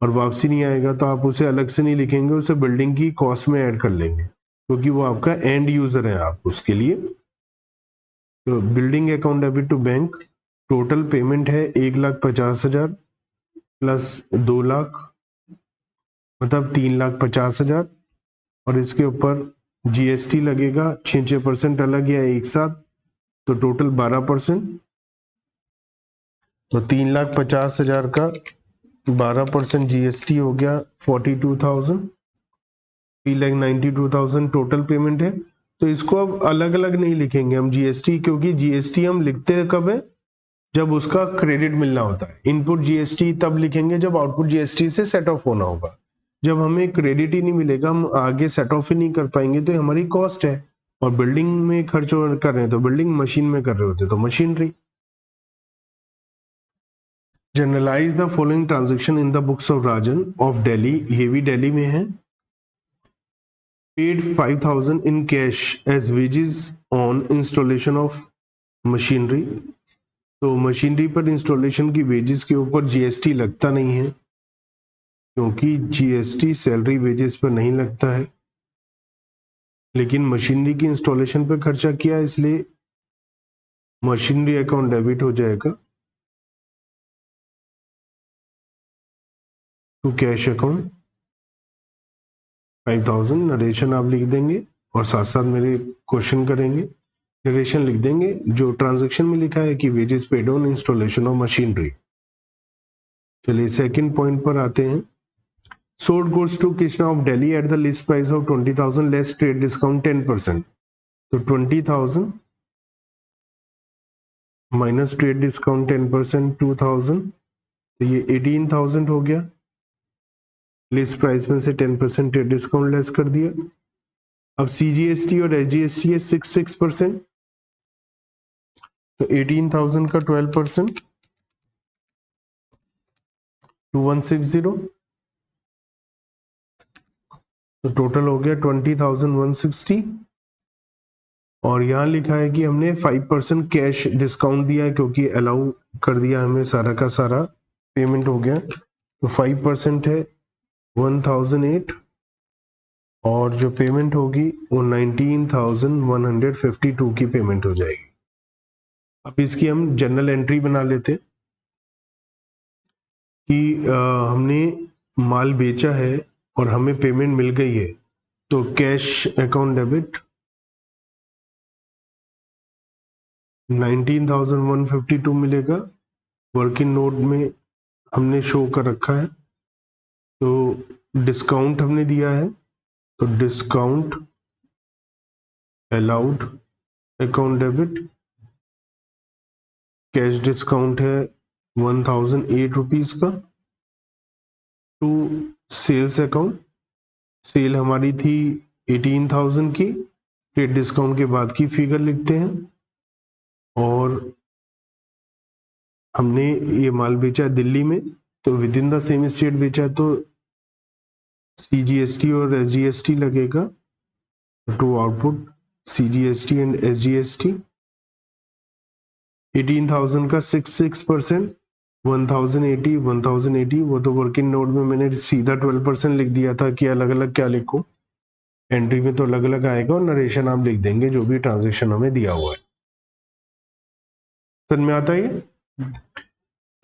और वापसी नहीं आएगा तो आप उसे अलग से नहीं लिखेंगे, उसे बिल्डिंग की कॉस्ट में ऐड कर लेंगे, क्योंकि वो आपका एंड यूजर है आप उसके लिए। तो building account debit to bank, total payment है 1,50,000 प्लस 2 लाख, मतलब 3,50,000, और इसके ऊपर जीएसटी लगेगा 6% अलग या एक साथ, तो टोटल 12%। तो 3,50,000 का 12% जीएसटी हो गया 42,000, 3,92,000 टोटल पेमेंट है। तो इसको अब अलग अलग नहीं लिखेंगे हम जीएसटी, क्योंकि जीएसटी हम लिखते हैं कब है? जब उसका क्रेडिट मिलना होता है। इनपुट जीएसटी तब लिखेंगे जब आउटपुट जीएसटी से सेट ऑफ होना होगा। जब हमें क्रेडिट ही नहीं मिलेगा, हम आगे सेट ऑफ ही नहीं कर पाएंगे, तो हमारी कॉस्ट है। और बिल्डिंग में खर्च कर रहे हैं तो बिल्डिंग, मशीन में कर रहे होते तो machinery. Journalise the following transaction in the books of Rajan of Delhi, ये भी दिल्ली में है। Paid 5,000 in cash as wages on installation of machinery. तो मशीनरी पर इंस्टॉलेशन की वेजेस के ऊपर जीएसटी लगता नहीं है, क्योंकि जीएसटी सैलरी वेजेस पर नहीं लगता है, लेकिन मशीनरी की इंस्टॉलेशन पर खर्चा किया, इसलिए मशीनरी अकाउंट डेबिट हो जाएगा टू कैश अकाउंट 5,000। नरेशन आप लिख देंगे और साथ साथ मेरे क्वेश्चन करेंगे। नरेशन लिख देंगे जो ट्रांजैक्शन में लिखा है कि wages paid on installation of machinery. चलिए सेकंड पॉइंट पर आते हैं। Sold goods to Krishna of Delhi at the list price of 20,000 less trade discount 10%। तो 20,000 माइनस ट्रेड डिस्काउंट 10% 2,000, तो ये 18,000 हो गया। लिस्ट प्राइस में से 10% ट्रेड डिस्काउंट लेस कर दिया। अब सीजीएसटी और एसजीएसटी है 6%, तो 18,000 का 12% 2160, तो टोटल हो गया 20,160। और यहाँ लिखा है कि हमने 5% कैश डिस्काउंट दिया है, क्योंकि अलाउ कर दिया हमें, सारा का सारा पेमेंट हो गया। तो 5% है 1,008, और जो पेमेंट होगी वो 19,152 की पेमेंट हो जाएगी। अब इसकी हम जनरल एंट्री बना लेते कि हमने माल बेचा है और हमें पेमेंट मिल गई है, तो कैश अकाउंट डेबिट 19,152 मिलेगा। वर्किंग नोट में हमने शो कर रखा है, तो डिस्काउंट हमने दिया है, तो discount allowed account debit, cash discount है 1,008 रुपीज का, टू सेल्स अकाउंट, सेल हमारी थी 18,000 की, ट्रेड डिस्काउंट के बाद की फिगर लिखते हैं। और हमने ये माल बेचा है दिल्ली में, तो within the same state बेचा है, तो सीजीएसटी और एसजीएसटी लगेगा, to output CGST and SGST. 18,000 का 6% 1,080 वो तो वर्किंग नोट में मैंने सीधा 12% लिख दिया था कि अलग अलग क्या लिखूं, एंट्री में तो अलग अलग आएगा, और नरेशन आप लिख देंगे जो भी ट्रांजेक्शन हमें दिया हुआ है। समझ में आता है ये?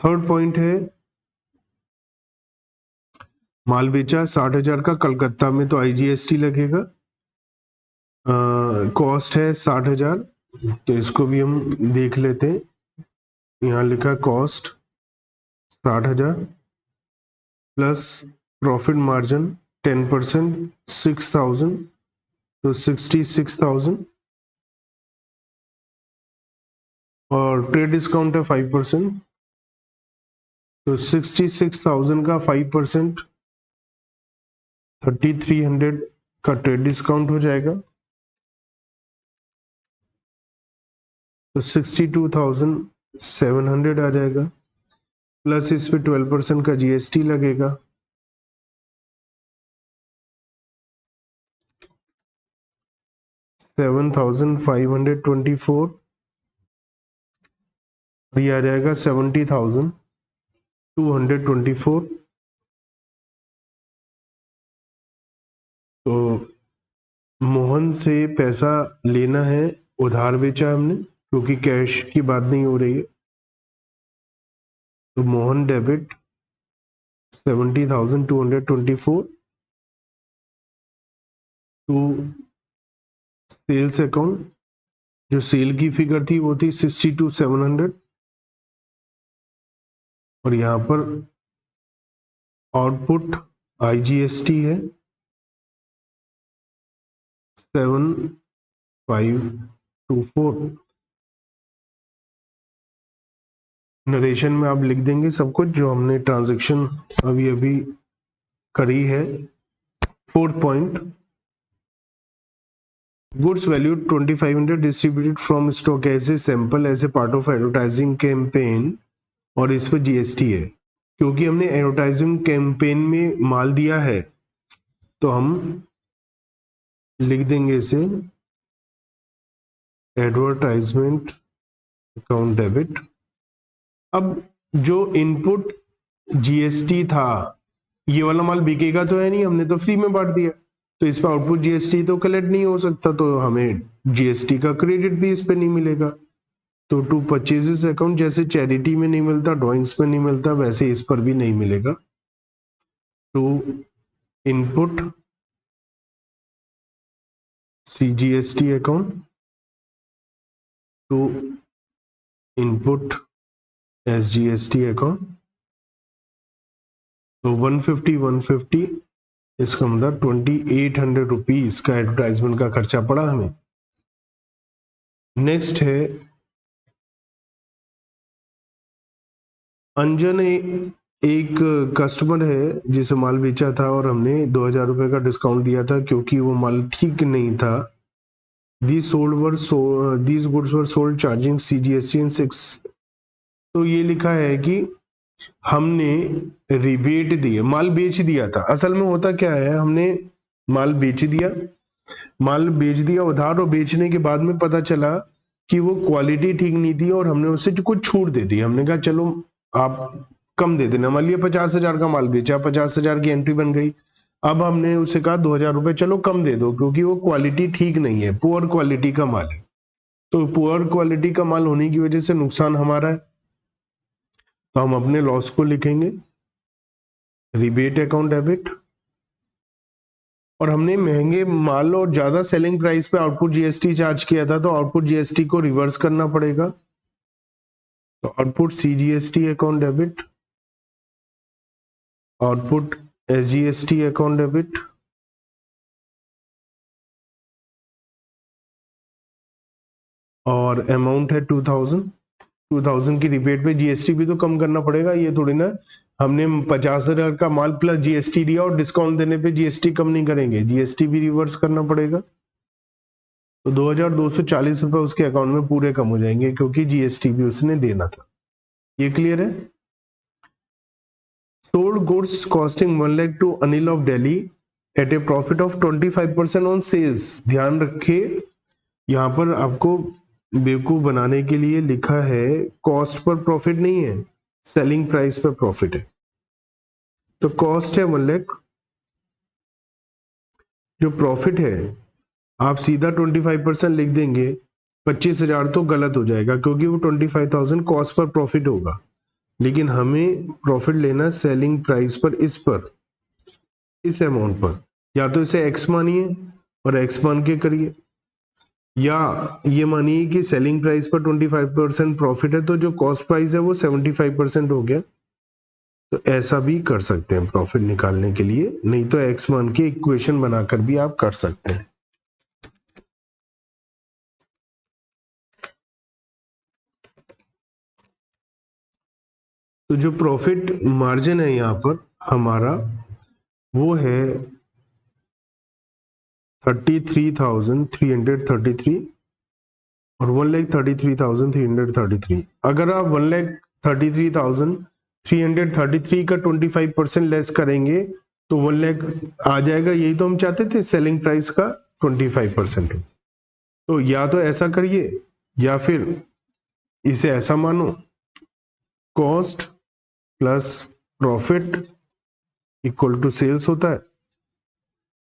थर्ड पॉइंट है, माल बेचा 60,000 का कलकत्ता में, तो आईजीएसटी लगेगा। कॉस्ट है 60,000, तो इसको भी हम देख लेते हैं। यहाँ लिखा कॉस्ट 60,000 प्लस प्रॉफिट मार्जिन 10% 6,000, तो 66,000, और ट्रेड डिस्काउंट है 5%, तो 66,000 का 5% 3,300 का ट्रेड डिस्काउंट हो जाएगा। तो 62,700 आ जाएगा, प्लस इस पे 12% का जीएसटी लगेगा, $7,524, ये आ जाएगा 70,224। तो मोहन से पैसा लेना है, उधार बेचा हमने क्योंकि कैश की बात नहीं हो रही है, तो Mohan debit 70,224 to sales account, जो सेल की फिगर थी वो थी 62,700, और यहां पर आउटपुट आईजीएसटी है 7,524। नरेशन में आप लिख देंगे सब कुछ जो हमने ट्रांजैक्शन अभी अभी करी है। Fourth point, goods value 2,500 distributed from stock as a sample as a part of advertising campaign, और इस पर जीएसटी है क्योंकि हमने एडवर्टाइजिंग कैंपेन में माल दिया है, तो हम लिख देंगे इसे एडवर्टाइजमेंट अकाउंट डेबिट। अब जो इनपुट जीएसटी था, ये वाला माल बिकेगा तो है नहीं, हमने तो फ्री में बांट दिया, तो इस पर आउटपुट जीएसटी तो कलेक्ट नहीं हो सकता, तो हमें जीएसटी का क्रेडिट भी इस पे नहीं मिलेगा। तो टू परचेजेस अकाउंट जैसे चैरिटी में नहीं मिलता, ड्राइंग्स में नहीं मिलता, वैसे इस पर भी नहीं मिलेगा। To input CGST account to input SGST account, तो 150 इसका मतलब 2,800 रुपीज का एडवर्टाइजमेंट का खर्चा पड़ा हमें। नेक्स्ट है अंजन, एक कस्टमर है जिसे माल बेचा था और हमने 2,000 रुपए का डिस्काउंट दिया था क्योंकि वो माल ठीक नहीं था। These goods were sold charging CGST and 6। तो ये लिखा है कि हमने रिबेट दिए, माल बेच दिया था। असल में होता क्या है, हमने माल बेच दिया उधार, और बेचने के बाद में पता चला कि वो क्वालिटी ठीक नहीं थी और हमने उससे कुछ छूट दे दी। हमने कहा चलो आप कम दे देना, मान लिया 50,000 का माल बेचा, 50,000 की एंट्री बन गई। अब हमने उससे कहा 2,000 रुपए चलो कम दे दो क्योंकि वो क्वालिटी ठीक नहीं है, पुअर क्वालिटी का माल है। तो पुअर क्वालिटी का माल होने की वजह से नुकसान हमारा है, तो हम अपने लॉस को लिखेंगे रिबेट अकाउंट डेबिट। और हमने महंगे माल और ज्यादा सेलिंग प्राइस पे आउटपुट जीएसटी चार्ज किया था, तो आउटपुट जीएसटी को रिवर्स करना पड़ेगा, तो output CGST account debit, output SGST account debit, और अमाउंट है 2,000 की रिबेट पे जीएसटी भी तो कम करना पड़ेगा। ये थोड़ी ना हमने 50,000 का माल प्लस जीएसटी दिया और डिस्काउंट देने पे जीएसटी कम नहीं करेंगे, जीएसटी भी रिवर्स करना पड़ेगा। तो 2,240 रुपए उसके अकाउंट में पूरे कम हो जाएंगे क्योंकि जीएसटी भी उसने देना था। ये क्लियर है। Sold goods costing 1 lakh to Anil of Delhi at a profit of 25% on sales. ध्यान रखिए, यहां पर आपको बेवकूफ बनाने के लिए लिखा है कॉस्ट पर प्रॉफिट नहीं है, सेलिंग प्राइस पर प्रॉफिट है। तो कॉस्ट है 1 लाख, जो प्रॉफिट है आप सीधा 25% लिख देंगे, 25,000 तो गलत हो जाएगा क्योंकि वो 25,000 कॉस्ट पर प्रॉफिट होगा, लेकिन हमें प्रॉफिट लेना सेलिंग प्राइस पर, इस अमाउंट पर। या तो इसे एक्स मानिए और एक्स मान के करिए, या ये मानिए कि सेलिंग प्राइस पर 25% प्रॉफिट है तो जो कॉस्ट प्राइस है वो 75% हो गया। तो ऐसा भी कर सकते हैं प्रॉफिट निकालने के लिए, नहीं तो एक्स मान के इक्वेशन बनाकर भी आप कर सकते हैं। तो जो प्रॉफिट मार्जिन है यहां पर हमारा वो है 33,333 और 1,33,333। अगर आप 1,33,333 का 25% लेस करेंगे तो 1 लाख आ जाएगा। यही तो हम चाहते थे, सेलिंग प्राइस का 25%। तो या तो ऐसा करिए या फिर इसे ऐसा मानो, cost plus profit equal to sales होता है।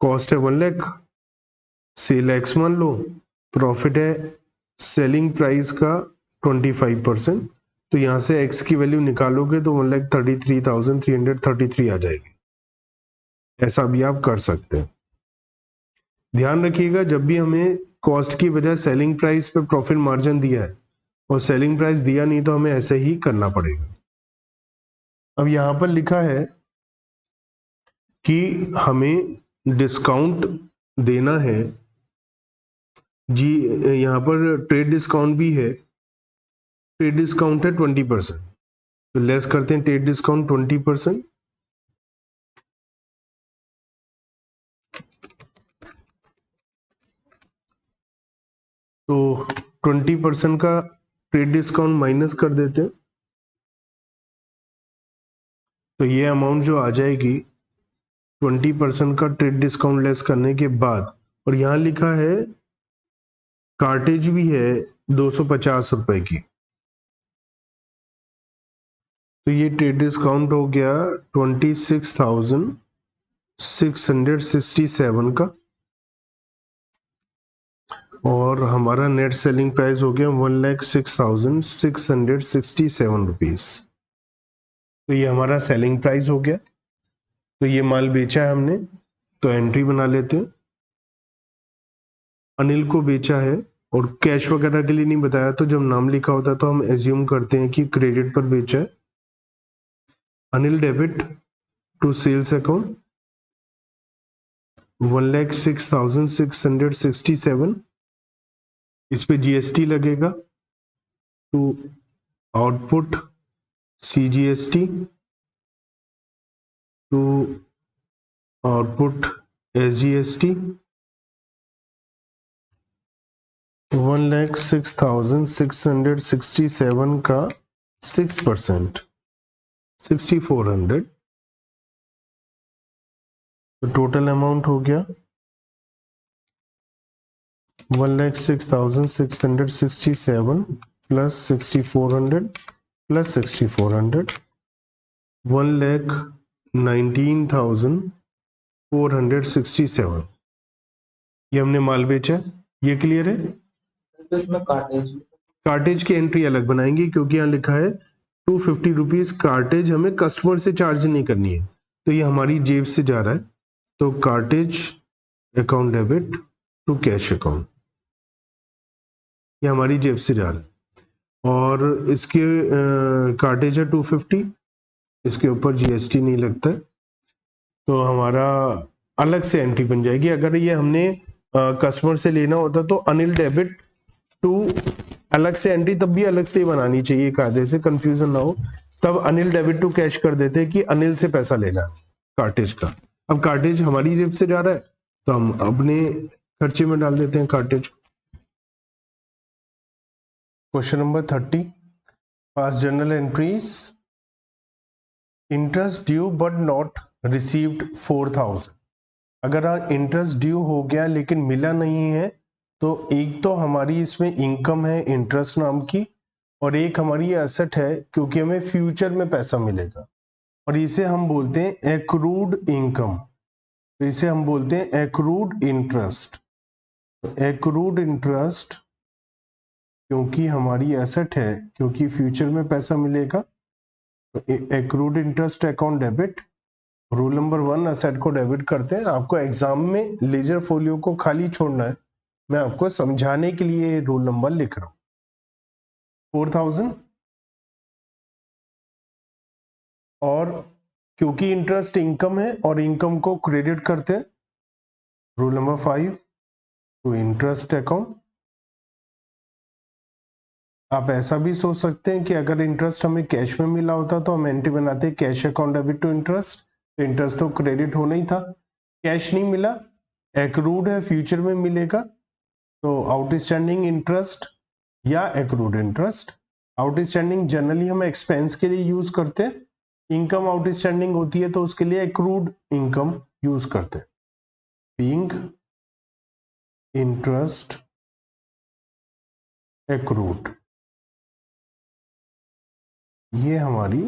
कॉस्ट है 1 लाख, सेल एक्स मान लो, प्रॉफिट है सेलिंग प्राइस का 25%। तो यहां से एक्स की वैल्यू निकालोगे तो 1,33,333 आ जाएगी। ऐसा भी आप कर सकते हैं। ध्यान रखिएगा, जब भी हमें कॉस्ट की बजाय सेलिंग प्राइस पे प्रॉफिट मार्जिन दिया है और सेलिंग प्राइस दिया नहीं तो हमें ऐसे ही करना पड़ेगा। अब यहां पर लिखा है कि हमें डिस्काउंट देना है जी। यहां पर ट्रेड डिस्काउंट भी है, ट्रेड डिस्काउंट है 20%। तो लेस करते हैं ट्रेड डिस्काउंट 20%। तो 20% का ट्रेड डिस्काउंट माइनस कर देते हैं। तो ये अमाउंट जो आ जाएगी 20% का ट्रेड डिस्काउंट लेस करने के बाद, और यहां लिखा है कार्टेज भी है 250 रुपए की। तो ये ट्रेड डिस्काउंट हो गया 26,667 का, और हमारा नेट सेलिंग प्राइस हो गया 1,06,667 रुपीज। तो ये हमारा सेलिंग प्राइस हो गया। तो ये माल बेचा है हमने, तो एंट्री बना लेते हैं। अनिल को बेचा है, और कैश वगैरह के लिए नहीं बताया, तो जब नाम लिखा होता है तो हम एज्यूम करते हैं कि क्रेडिट पर बेचा है। Anil debit to sales account 1,06,667। इस पे जीएसटी लगेगा, to output CGST to output SGST 1,06,667 का 6% 6,400। तो टोटल अमाउंट हो गया 1,06,667 प्लस 6,400 प्लस 6,400 1,19,467। ये हमने माल बेचा। ये क्लियर है? कार्टेज की एंट्री अलग बनाएंगे, क्योंकि यहाँ लिखा है 250 रुपीज कार्टेज हमें कस्टमर से चार्ज नहीं करनी है, तो ये हमारी जेब से जा रहा है। तो cartage account debit to cash account, ये हमारी जेब से जा रहा है। और इसके कार्टेज है 250, इसके ऊपर जीएसटी नहीं लगता है, तो हमारा अलग से एंट्री बन जाएगी। अगर ये हमने कस्टमर से लेना होता तो अनिल डेबिट टू अलग से एंट्री तब भी अलग से ही बनानी चाहिए, कायदे से कंफ्यूजन ना हो। तब अनिल डेबिट टू कैश कर देते हैं कि अनिल से पैसा लेना कार्टेज का। अब कार्टेज हमारी जेब से जा रहा है तो हम अपने खर्चे में डाल देते हैं cartage. Question number 30, pass journal entries. Interest due but not received 4,000। अगर इंटरेस्ट ड्यू हो गया लेकिन मिला नहीं है, तो एक तो हमारी इसमें इनकम है इंटरेस्ट नाम की, और एक हमारी एसेट है क्योंकि हमें फ्यूचर में पैसा मिलेगा, और इसे हम बोलते हैं एक्रूड इनकम। तो इसे हम बोलते हैं एक्रूड इंटरेस्ट। एक्रूड इंटरेस्ट क्योंकि हमारी एसेट है, क्योंकि फ्यूचर में पैसा मिलेगा, तो accrued interest account debit. Rule number 1, asset को डेबिट करते हैं। आपको एग्जाम में लेजर फोलियो को खाली छोड़ना है, मैं आपको समझाने के लिए रूल नंबर लिख रहा हूं। 4,000, और क्योंकि इंटरेस्ट इनकम है और इनकम को क्रेडिट करते हैं, rule number 5 to interest account. आप ऐसा भी सोच सकते हैं कि अगर इंटरेस्ट हमें कैश में मिला होता तो हम एंट्री बनाते cash account debit to interest, तो इंटरेस्ट तो क्रेडिट होना ही था। कैश नहीं मिला, एक्रूड है, फ्यूचर में मिलेगा, तो आउटस्टैंडिंग इंटरेस्ट या एक्रूड इंटरेस्ट। आउटस्टैंडिंग जनरली हम एक्सपेंस के लिए यूज करते हैं, इनकम आउटस्टैंडिंग होती है तो उसके लिए एक्रूड इनकम यूज करते हैं। बीइंग इंटरेस्ट एक्रूड, ये हमारी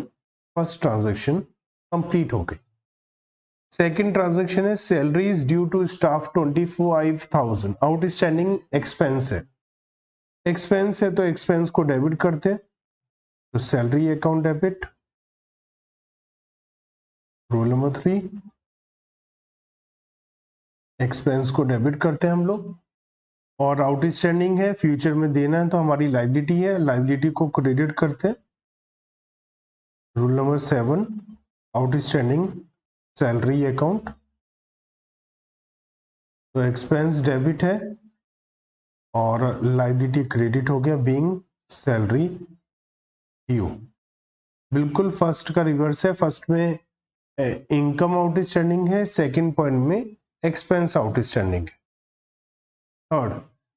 फर्स्ट ट्रांजैक्शन कंप्लीट हो गई। सेकेंड ट्रांजैक्शन है salaries due to staff 25,000, outstanding expense है। एक्सपेंस है तो एक्सपेंस को डेबिट करते हैं, तो salary account debit. Rule number 3, expense को डेबिट करते हैं हम लोग, और आउटस्टैंडिंग है, फ्यूचर में देना है तो हमारी लायबिलिटी है, लायबिलिटी को क्रेडिट करते हैं। Rule number 7, outstanding salary account, तो एक्सपेंस डेबिट है और लायबिलिटी क्रेडिट हो गया, बीइंग सैलरी ड्यू। बिल्कुल फर्स्ट का रिवर्स है, फर्स्ट में इनकम आउटस्टैंडिंग है, सेकंड पॉइंट में एक्सपेंस आउटस्टैंडिंग है। Third,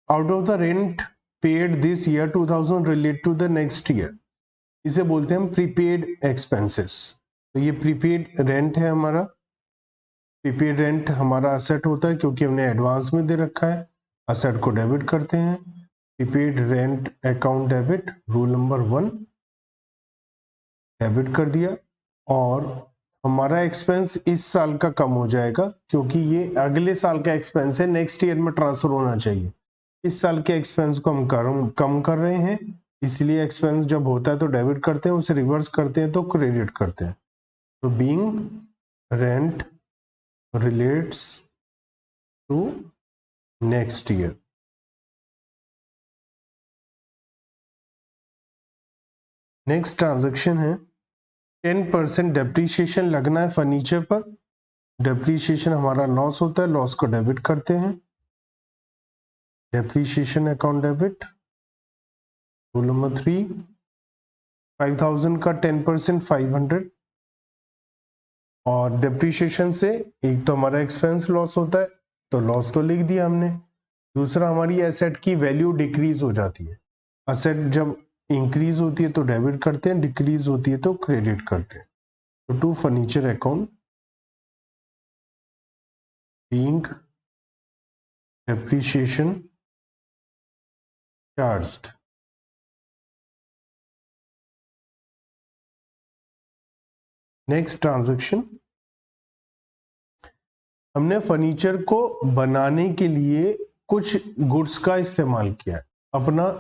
out of the rent paid this year 2000 relate to the next year, इसे बोलते हैं हम प्रीपेड एक्सपेंसेस। तो ये प्रीपेड रेंट है हमारा, प्रीपेड रेंट हमारा असेट होता है क्योंकि हमने एडवांस में दे रखा है, असेट को डेबिट करते हैं। Prepaid rent account debit, rule number 1, debit कर दिया। और हमारा एक्सपेंस इस साल का कम हो जाएगा क्योंकि ये अगले साल का एक्सपेंस है, नेक्स्ट ईयर में ट्रांसफर होना चाहिए। इस साल के एक्सपेंस को हम कम कर रहे हैं, इसलिए एक्सपेंस जब होता है तो डेबिट करते हैं, उसे रिवर्स करते हैं तो क्रेडिट करते हैं। तो being rent relates to next year. Next transaction है 10% डेप्रीशिएशन लगना है फर्नीचर पर, डेप्रीशिएशन हमारा लॉस होता है, लॉस को डेबिट करते हैं। Depreciation account debit. Rule number 3, 5000 का 10% 500, और डेप्रीशिएशन से एक तो हमारा एक्सपेंस लॉस होता है तो लॉस तो लिख दिया हमने, दूसरा हमारी एसेट की वैल्यू डिक्रीज हो जाती है। एसेट जब इंक्रीज होती है तो डेबिट करते हैं, डिक्रीज होती है तो क्रेडिट करते हैं। तो to furniture account being depreciation charged. Next transaction, हमने फर्नीचर को बनाने के लिए कुछ गुड्स का इस्तेमाल किया है, अपना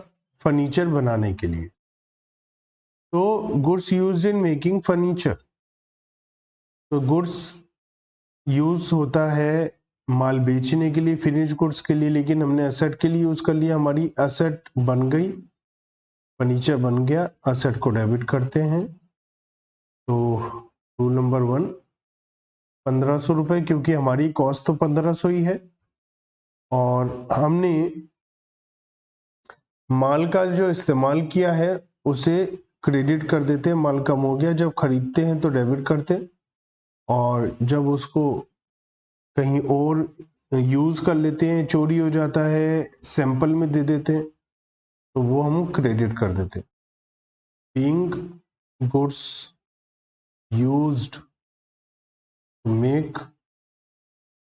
फर्नीचर बनाने के लिए। तो goods used in making furniture, तो गुड्स यूज होता है माल बेचने के लिए, फिनिश गुड्स के लिए, लेकिन हमने एसेट के लिए यूज कर लिया, हमारी एसेट बन गई, फर्नीचर बन गया, एसेट को डेबिट करते हैं। तो रूल नंबर 1, 1500 रुपए, क्योंकि हमारी कॉस्ट तो 1500 ही है, और हमने माल का जो इस्तेमाल किया है उसे क्रेडिट कर देते हैं, माल कम हो गया, जब खरीदते हैं तो डेबिट करते हैं, और जब उसको कहीं और यूज कर लेते हैं, चोरी हो जाता है, सैंपल में दे देते हैं, तो वो हम क्रेडिट कर देते हैं। Being goods used to make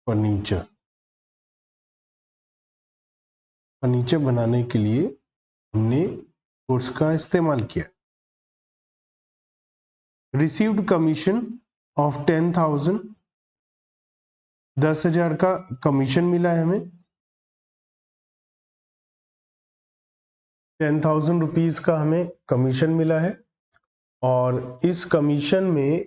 furniture, furniture बनाने के लिए हमने गुड्स का इस्तेमाल किया। रिसीव्ड कमीशन ऑफ 10,000, 10,000 का कमीशन मिला है हमें, 10,000 रुपीज का हमें कमीशन मिला है, और इस कमीशन में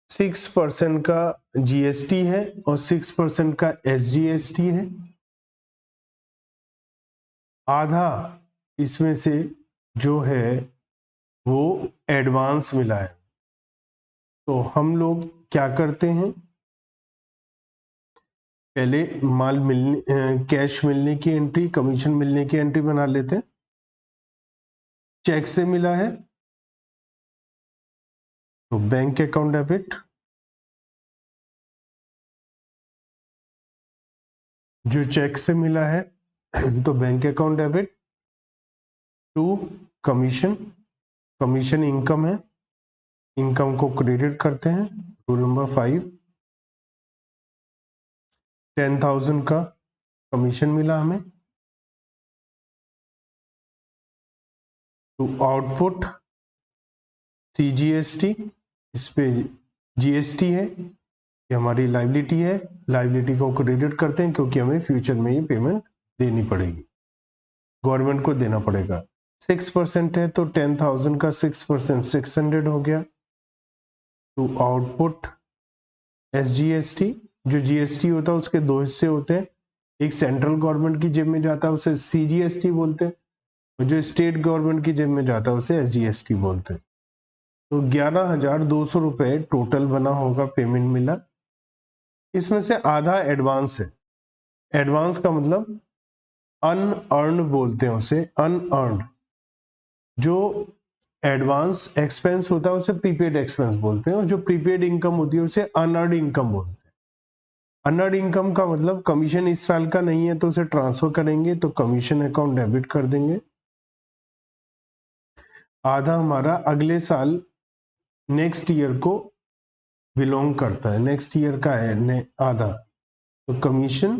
6% का जीएसटी है और 6% का एसजीएसटी है। आधा इसमें से जो है वो एडवांस मिला है। तो हम लोग क्या करते हैं, पहले माल मिलने कैश मिलने की एंट्री, कमीशन मिलने की एंट्री बना लेते हैं। चेक से मिला है तो बैंक अकाउंट डेबिट, जो चेक से मिला है तो bank account debit, to commission, commission income है, इनकम को क्रेडिट करते हैं। रूल नंबर 5, 10,000 का कमीशन मिला हमें। टू आउटपुट CGST, इस पे GST है, ये हमारी लाइबिलिटी है, लाइबिलिटी को क्रेडिट करते हैं क्योंकि हमें फ्यूचर में ये पेमेंट देनी पड़ेगी, गवर्नमेंट को देना पड़ेगा। 6% है तो 10,000 का 6% 600 हो गया। टू आउटपुट SGST, जो GST होता है उसके दो हिस्से होते हैं, एक सेंट्रल गवर्नमेंट की जेब में जाता है उसे CGST बोलते हैं, और जो स्टेट गवर्नमेंट की जेब में जाता है उसे SGST बोलते हैं। तो 11,200 रुपये टोटल बना होगा, पेमेंट मिला। इसमें से आधा एडवांस है। एडवांस का मतलब अनअर्न्ड बोलते हैं उसे, अनअर्न्ड। जो एडवांस एक्सपेंस होता है उसे प्रीपेड एक्सपेंस बोलते हैं, और जो प्रीपेड इनकम होती है उसे अनअर्न्ड इनकम बोलते हैं। अनअर्न्ड इनकम का मतलब कमीशन इस साल का नहीं है तो उसे ट्रांसफर करेंगे तो कमीशन अकाउंट डेबिट कर देंगे। आधा हमारा अगले साल नेक्स्ट ईयर को बिलोंग करता है, नेक्स्ट ईयर का है आधा, तो कमीशन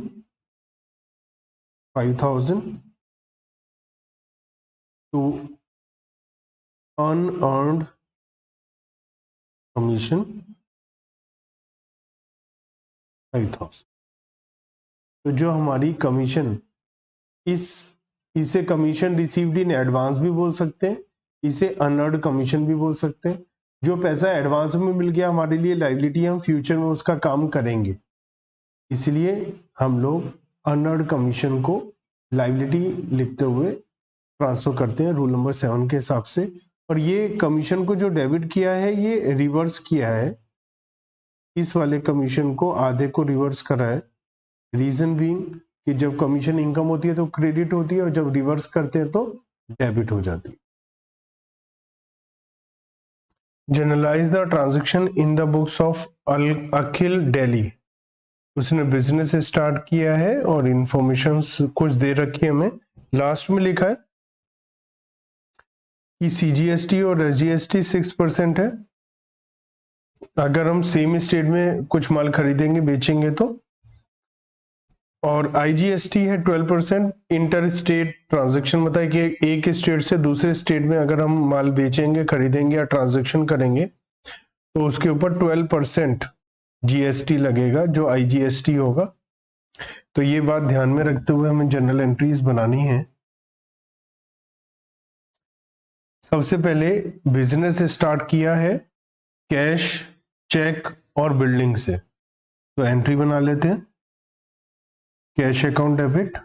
5,000 टू अनअर्न्ड कमीशन 5,000। तो जो हमारी कमीशन, इसे कमीशन रिसीव्ड इन एडवांस भी बोल सकते हैं, इसे अनअर्न्ड कमीशन भी बोल सकते हैं। जो पैसा एडवांस में मिल गया हमारे लिए लायबिलिटी, हम फ्यूचर में उसका काम करेंगे, इसलिए हम लोग अनअर्न्ड कमीशन को लायबिलिटी लिखते हुए ट्रांसफर करते हैं रूल नंबर 7 के हिसाब से। और ये कमीशन को जो डेबिट किया है ये रिवर्स किया है, इस वाले कमीशन को आधे को रिवर्स करा है। रीजन बीइंग कि जब कमीशन इनकम होती है तो क्रेडिट होती है, और जब रिवर्स करते हैं तो डेबिट हो जाती है। Generalise the transaction in the books of Akhil Delhi. उसने बिजनेस स्टार्ट किया है और इंफॉर्मेशन कुछ दे रखी है हमें। लास्ट में लिखा है कि CGST और SGST 6% है अगर हम सेम स्टेट में कुछ माल खरीदेंगे बेचेंगे तो, और IGST है 12%। इंटर स्टेट ट्रांजैक्शन बताए कि एक स्टेट से दूसरे स्टेट में अगर हम माल बेचेंगे, खरीदेंगे या ट्रांजैक्शन करेंगे तो उसके ऊपर 12% GST लगेगा, जो IGST होगा। तो ये बात ध्यान में रखते हुए हमें जनरल एंट्रीज बनानी है। सबसे पहले बिजनेस स्टार्ट किया है कैश, चेक और बिल्डिंग से, तो एंट्री बना लेते हैं। कैश अकाउंट डेबिट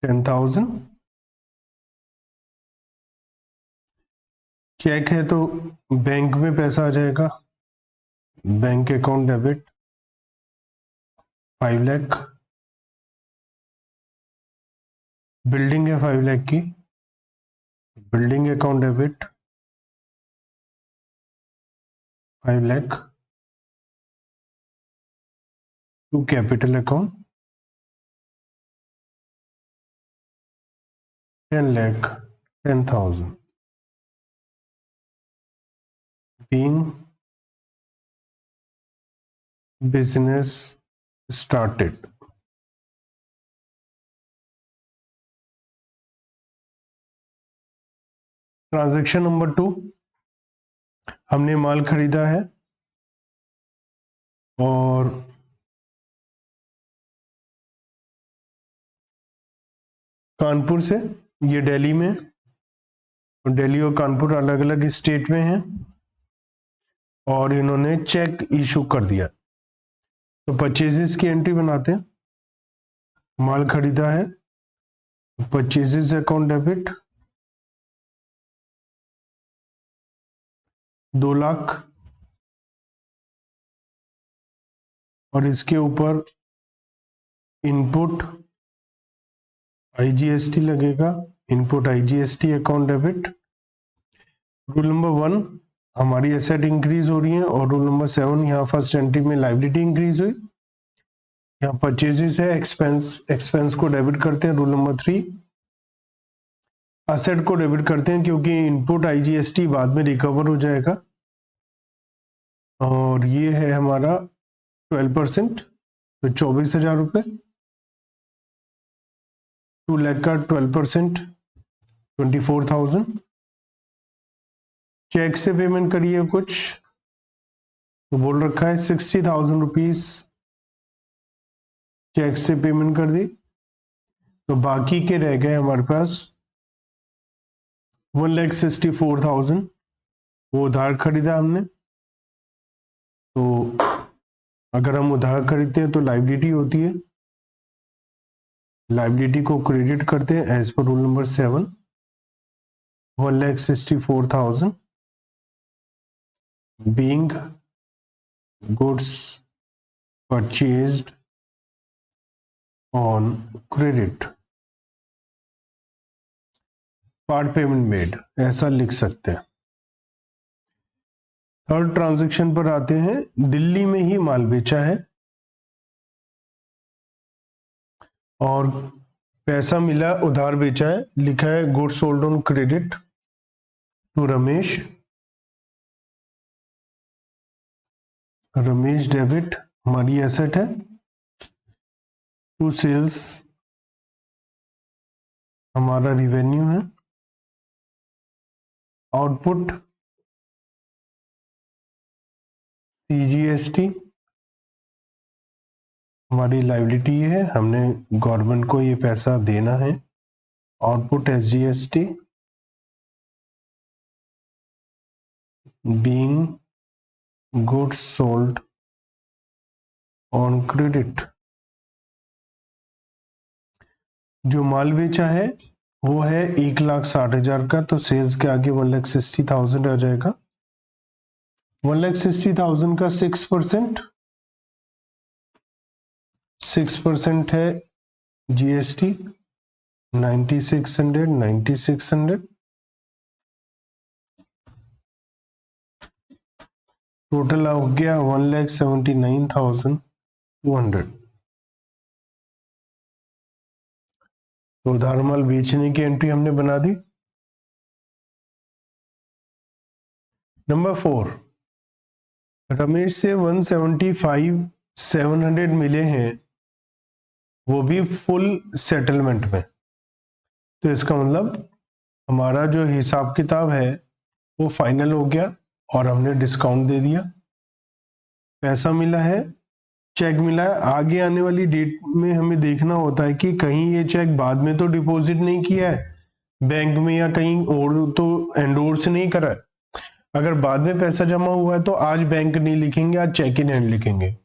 10,000, चेक है तो बैंक में पैसा आ जाएगा, bank account debit 5 lakh, building है 5 लाख की, building account debit 5 lakh to capital account 10 lakh 10,000 being business started। Transaction number 2, हमने माल खरीदा है और कानपुर से, ये दिल्ली में, और दिल्ली और कानपुर अलग अलग स्टेट में हैं, और इन्होंने चेक इशू कर दिया। तो परचेजेस की एंट्री बनाते हैं। माल खरीदा है, परचेजेस अकाउंट डेबिट 2 लाख, और इसके ऊपर इनपुट IGST लगेगा, input IGST account debit. Rule number 1 हमारी एसेट इंक्रीज हो रही है, और रूल नंबर 7 यहाँ फर्स्ट एंट्री में लायबिलिटी इंक्रीज हुई। यहाँ परचेजेस है, एक्सपेंस को डेबिट करते हैं, रूल नंबर 3। असेट को डेबिट करते हैं क्योंकि इनपुट आईजीएसटी बाद में रिकवर हो जाएगा, और ये है हमारा 12%, तो 24,000 रुपये। 2 लाख का 12% 24,000। चेक से पेमेंट करिए कुछ, तो बोल रखा है 60,000 रुपीज चेक से पेमेंट कर दी, तो बाकी के रह गए हमारे पास 1,64,000, वो उधार खरीदा हमने। तो अगर हम उधार खरीदते हैं तो लायबिलिटी होती है, लायबिलिटी को क्रेडिट करते हैं as per rule number 7। 1,64,000 being goods purchased on credit, part payment made, ऐसा लिख सकते हैं। थर्ड ट्रांजैक्शन पर आते हैं। दिल्ली में ही माल बेचा है और पैसा मिला, उधार बेचा है, लिखा है goods sold on credit to Ramesh. Ramesh debit हमारी एसेट है। टू सेल्स हमारा रिवेन्यू है। आउटपुट सीजीएसटी हमारी लायबिलिटी है, हमने गवर्नमेंट को ये पैसा देना है। Output SGST being goods sold on credit. जो माल बेचा है वो है 1,60,000 का, तो सेल्स के आगे 1,60,000 आ जाएगा। 1,60,000 का 6% है जीएसटी 9,600। टोटल हो गया 1,79,200। तो उधार माल बेचने की एंट्री हमने बना दी। नंबर 4, रमेश से 175,700 मिले हैं, वो भी फुल सेटलमेंट में। तो इसका मतलब हमारा जो हिसाब किताब है वो फाइनल हो गया और हमने डिस्काउंट दे दिया। पैसा मिला है, चेक मिला है। आगे आने वाली डेट में हमें देखना होता है कि कहीं ये चेक बाद में तो डिपॉजिट नहीं किया है बैंक में या कहीं और तो एंडोर्स नहीं करा है। अगर बाद में पैसा जमा हुआ है तो आज बैंक नहीं लिखेंगे, आज चेक इन हैंड लिखेंगे,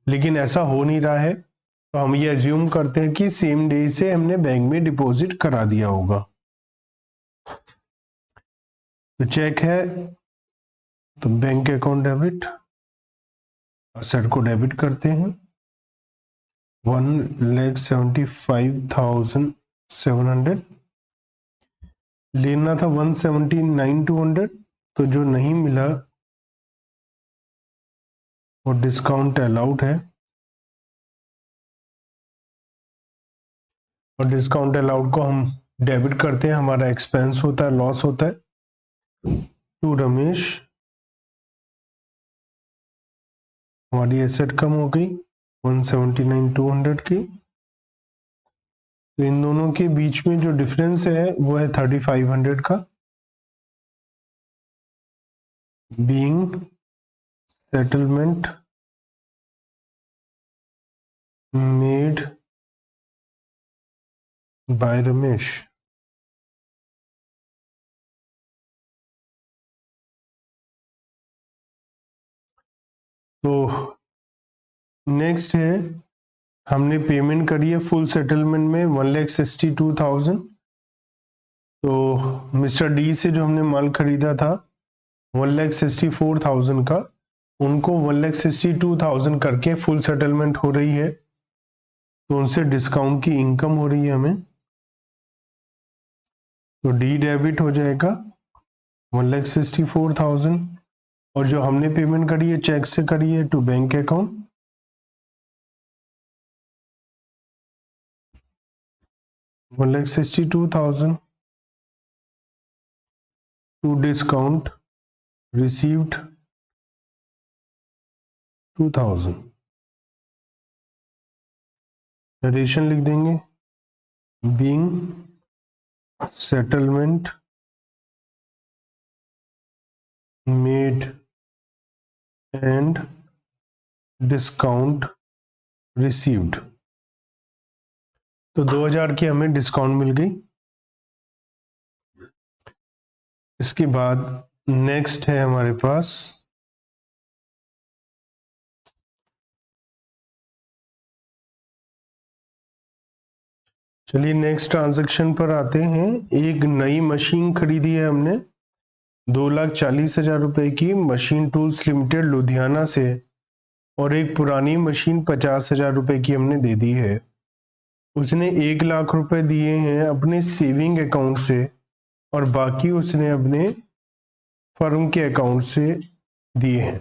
लेकिन ऐसा हो नहीं रहा है, तो हम ये एज्यूम करते हैं कि सेम डे से हमने बैंक में डिपॉजिट करा दिया होगा। तो चेक है तो बैंक अकाउंट डेबिट, असेट को डेबिट करते हैं। 1,75,700 लेना था 179,200, तो जो नहीं मिला वो डिस्काउंट अलाउड है, और डिस्काउंट अलाउड को हम डेबिट करते हैं, हमारा एक्सपेंस होता है, लॉस होता है। टू रमेश हमारी एसेट कम हो गई 179,200 की। तो इन दोनों के बीच में जो डिफरेंस है वो है 3,500 का। Being settlement made by Ramesh. तो नेक्स्ट है, हमने पेमेंट करी है फुल सेटलमेंट में 1,62,000। तो मिस्टर डी से जो हमने माल खरीदा था 1,64,000 का, उनको 1,62,000 करके फुल सेटलमेंट हो रही है, तो उनसे डिस्काउंट की इनकम हो रही है हमें। तो डी डेबिट हो जाएगा 1,64,000, और जो हमने पेमेंट करी है चेक से करी है to bank account. 1,62,000 to discount received 2,000। Narration लिख देंगे being settlement made and discount received। तो 2,000 की हमें डिस्काउंट मिल गई। इसके बाद नेक्स्ट है हमारे पास चलिए नेक्स्ट ट्रांजैक्शन पर आते हैं। एक नई मशीन खरीदी है हमने 2,40,000 रुपए की मशीन टूल्स लिमिटेड लुधियाना से, और एक पुरानी मशीन 50,000 रुपए की हमने दे दी है। उसने 1 लाख रुपए दिए हैं अपने सेविंग अकाउंट से और बाकी उसने अपने फर्म के अकाउंट से दिए हैं।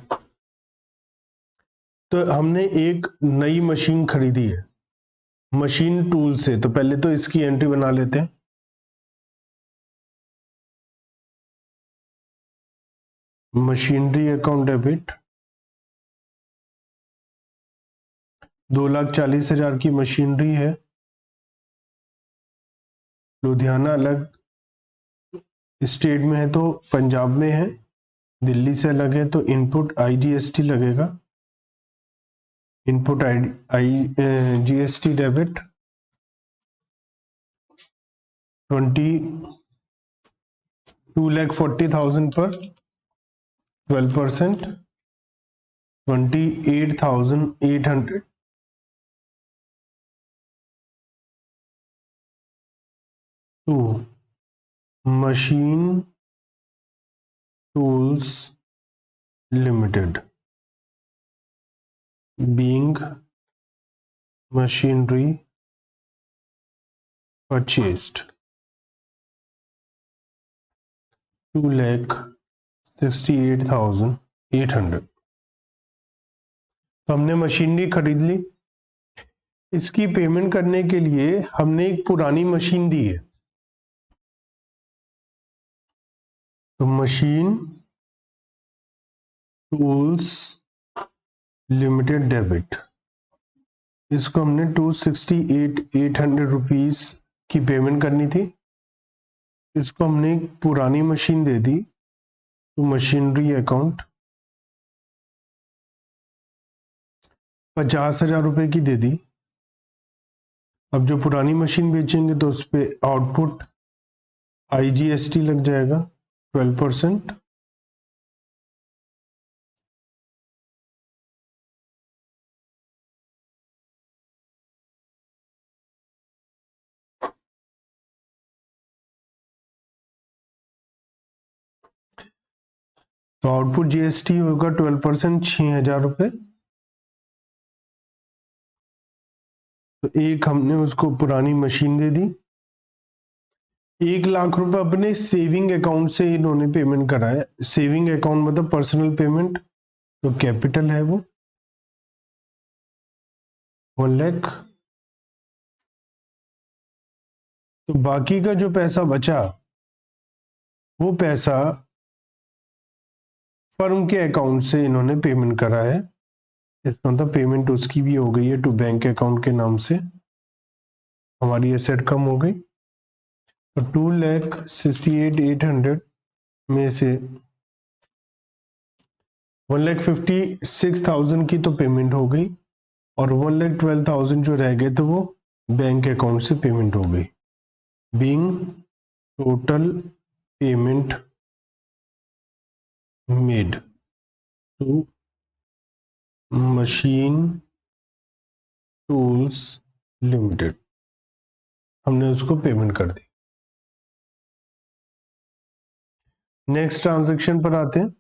तो हमने एक नई मशीन खरीदी है मशीन टूल से, तो पहले तो इसकी एंट्री बना लेते हैं। मशीनरी अकाउंट डेबिट 2,40,000 की मशीनरी है, लुधियाना अलग स्टेट में है तो पंजाब में है, दिल्ली से अलग है तो इनपुट IGST लगेगा। इनपुट GST डेबिट 2,40,000 पर 12% 28,800 to machine tools limited being machinery purchased 2,68,800। तो हमने मशीनरी खरीद ली। इसकी पेमेंट करने के लिए हमने एक पुरानी मशीन दी है, तो मशीन टूल्स लिमिटेड डेबिट, इसको हमने 268,800 रुपीज की पेमेंट करनी थी। इसको हमने एक पुरानी मशीन दे दी, तो मशीनरी अकाउंट 50,000 रुपए की दे दी। अब जो पुरानी मशीन बेचेंगे तो उस पर आउटपुट IGST लग जाएगा 12%। तो आउटपुट GST होगा 12%, 6,000 रुपए। तो एक हमने उसको पुरानी मशीन दे दी। 1 लाख रुपए अपने सेविंग अकाउंट से इन्होंने पेमेंट करा है। सेविंग अकाउंट मतलब पर्सनल पेमेंट, तो कैपिटल है वो 1 लाख। तो बाकी का जो पैसा बचा वो पैसा फर्म के अकाउंट से इन्होंने पेमेंट करा है। इसका मतलब पेमेंट उसकी भी हो गई है टू बैंक अकाउंट के नाम से, हमारी एसेट कम हो गई। तो 2,68,800 में से 1,56,000 की तो पेमेंट हो गई और 1,12,000 जो रह गए थे वो बैंक अकाउंट से पेमेंट हो गई। Being total payment made to machine tools limited, हमने उसको पेमेंट कर दी। नेक्स्ट ट्रांजैक्शन पर आते हैं।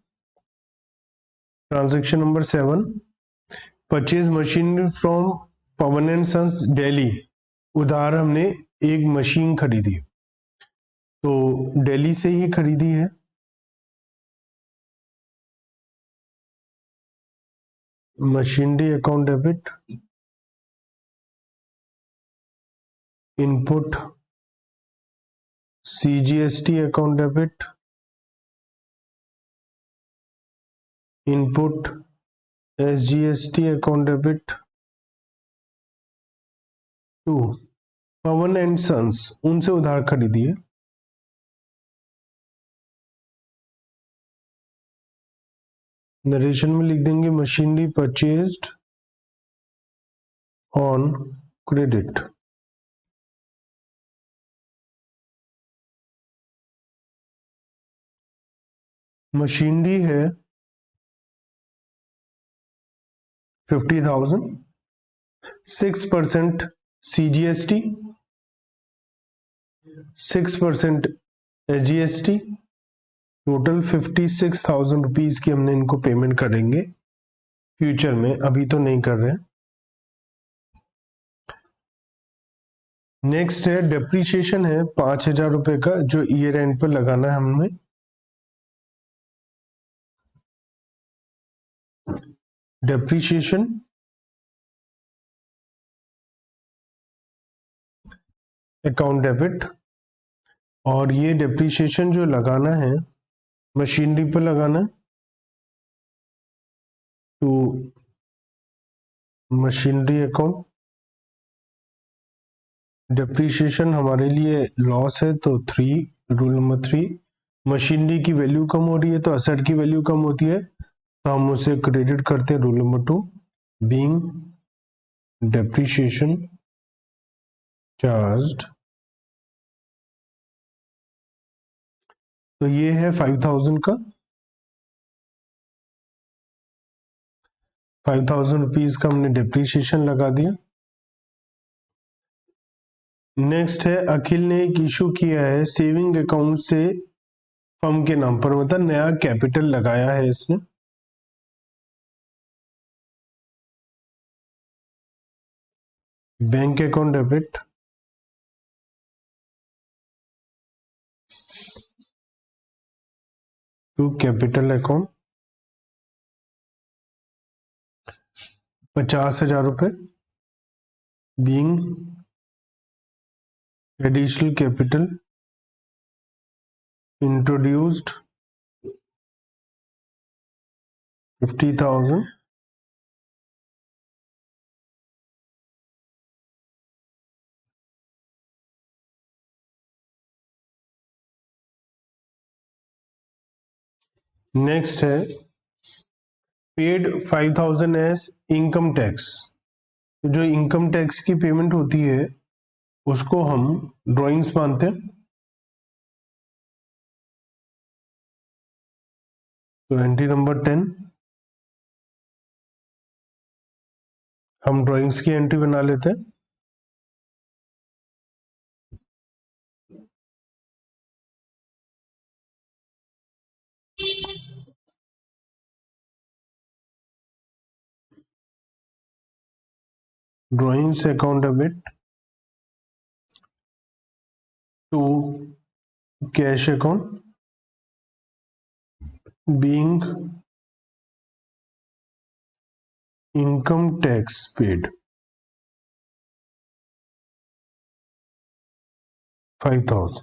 Transaction number 7, purchase machinery from Pawan and sons Delhi. उधार हमने एक मशीन खरीदी, तो दिल्ली से ही खरीदी है। Machinery account debit input CGST account debit, input SGST account debit to Pawan and sons, उनसे उधार खरीदिए। नरेशन में लिख देंगे machinery purchased on credit. Machinery है 50,000, 6% CGST, 6% SGST, टोटल 56,000 रुपीज की हमने इनको पेमेंट करेंगे फ्यूचर में, अभी तो नहीं कर रहे हैं। नेक्स्ट है डेप्रीशिएशन है 5,000 रुपए का, जो ईयर एंड पर लगाना है हमें। डेप्रीशिएशन अकाउंट डेबिट, और ये डेप्रीशिएशन जो लगाना है मशीनरी पर लगाना है, टू मशीनरी अकाउंट। डेप्रीशिएशन हमारे लिए लॉस है, तो 3, रूल नंबर 3, मशीनरी की वैल्यू कम हो रही है तो असेट की वैल्यू कम होती है, तो हम उसे क्रेडिट करते हैं। Rule number 2, being depreciation charged, तो ये है 5,000 का, 5,000 रुपीज का हमने डेप्रीशिएशन लगा दिया। नेक्स्ट है अखिल ने एक इशू किया है सेविंग अकाउंट से फर्म के नाम पर, मतलब नया कैपिटल लगाया है इसने। Bank account debit to capital account 50,000 रुपए, being additional capital introduced 50,000, next है पेड 5,000 एज इनकम टैक्स। जो इनकम टैक्स की पेमेंट होती है उसको हम ड्राइंग्स मानते हैं, तो एंट्री नंबर 10 हम ड्राइंग्स की एंट्री बना लेते हैं। Drawings account debit to cash account being income tax paid 5,000।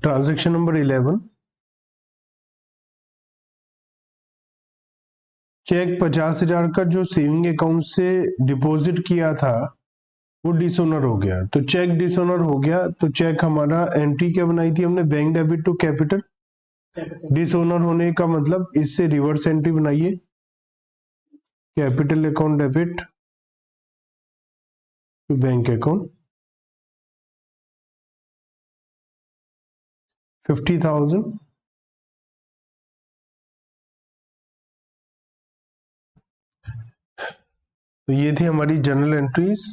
Transaction number 11, cheque 50,000 का जो सेविंग अकाउंट से डिपॉजिट किया था वो डिसऑनर हो गया, तो चेक डिसऑनर हो गया, तो चेक हमारा एंट्री क्या बनाई थी हमने, bank debit to capital. Dishonour होने का मतलब इससे रिवर्स एंट्री बनाइए, capital account debit to bank account 50,000, तो ये थी हमारी जनरल एंट्रीज।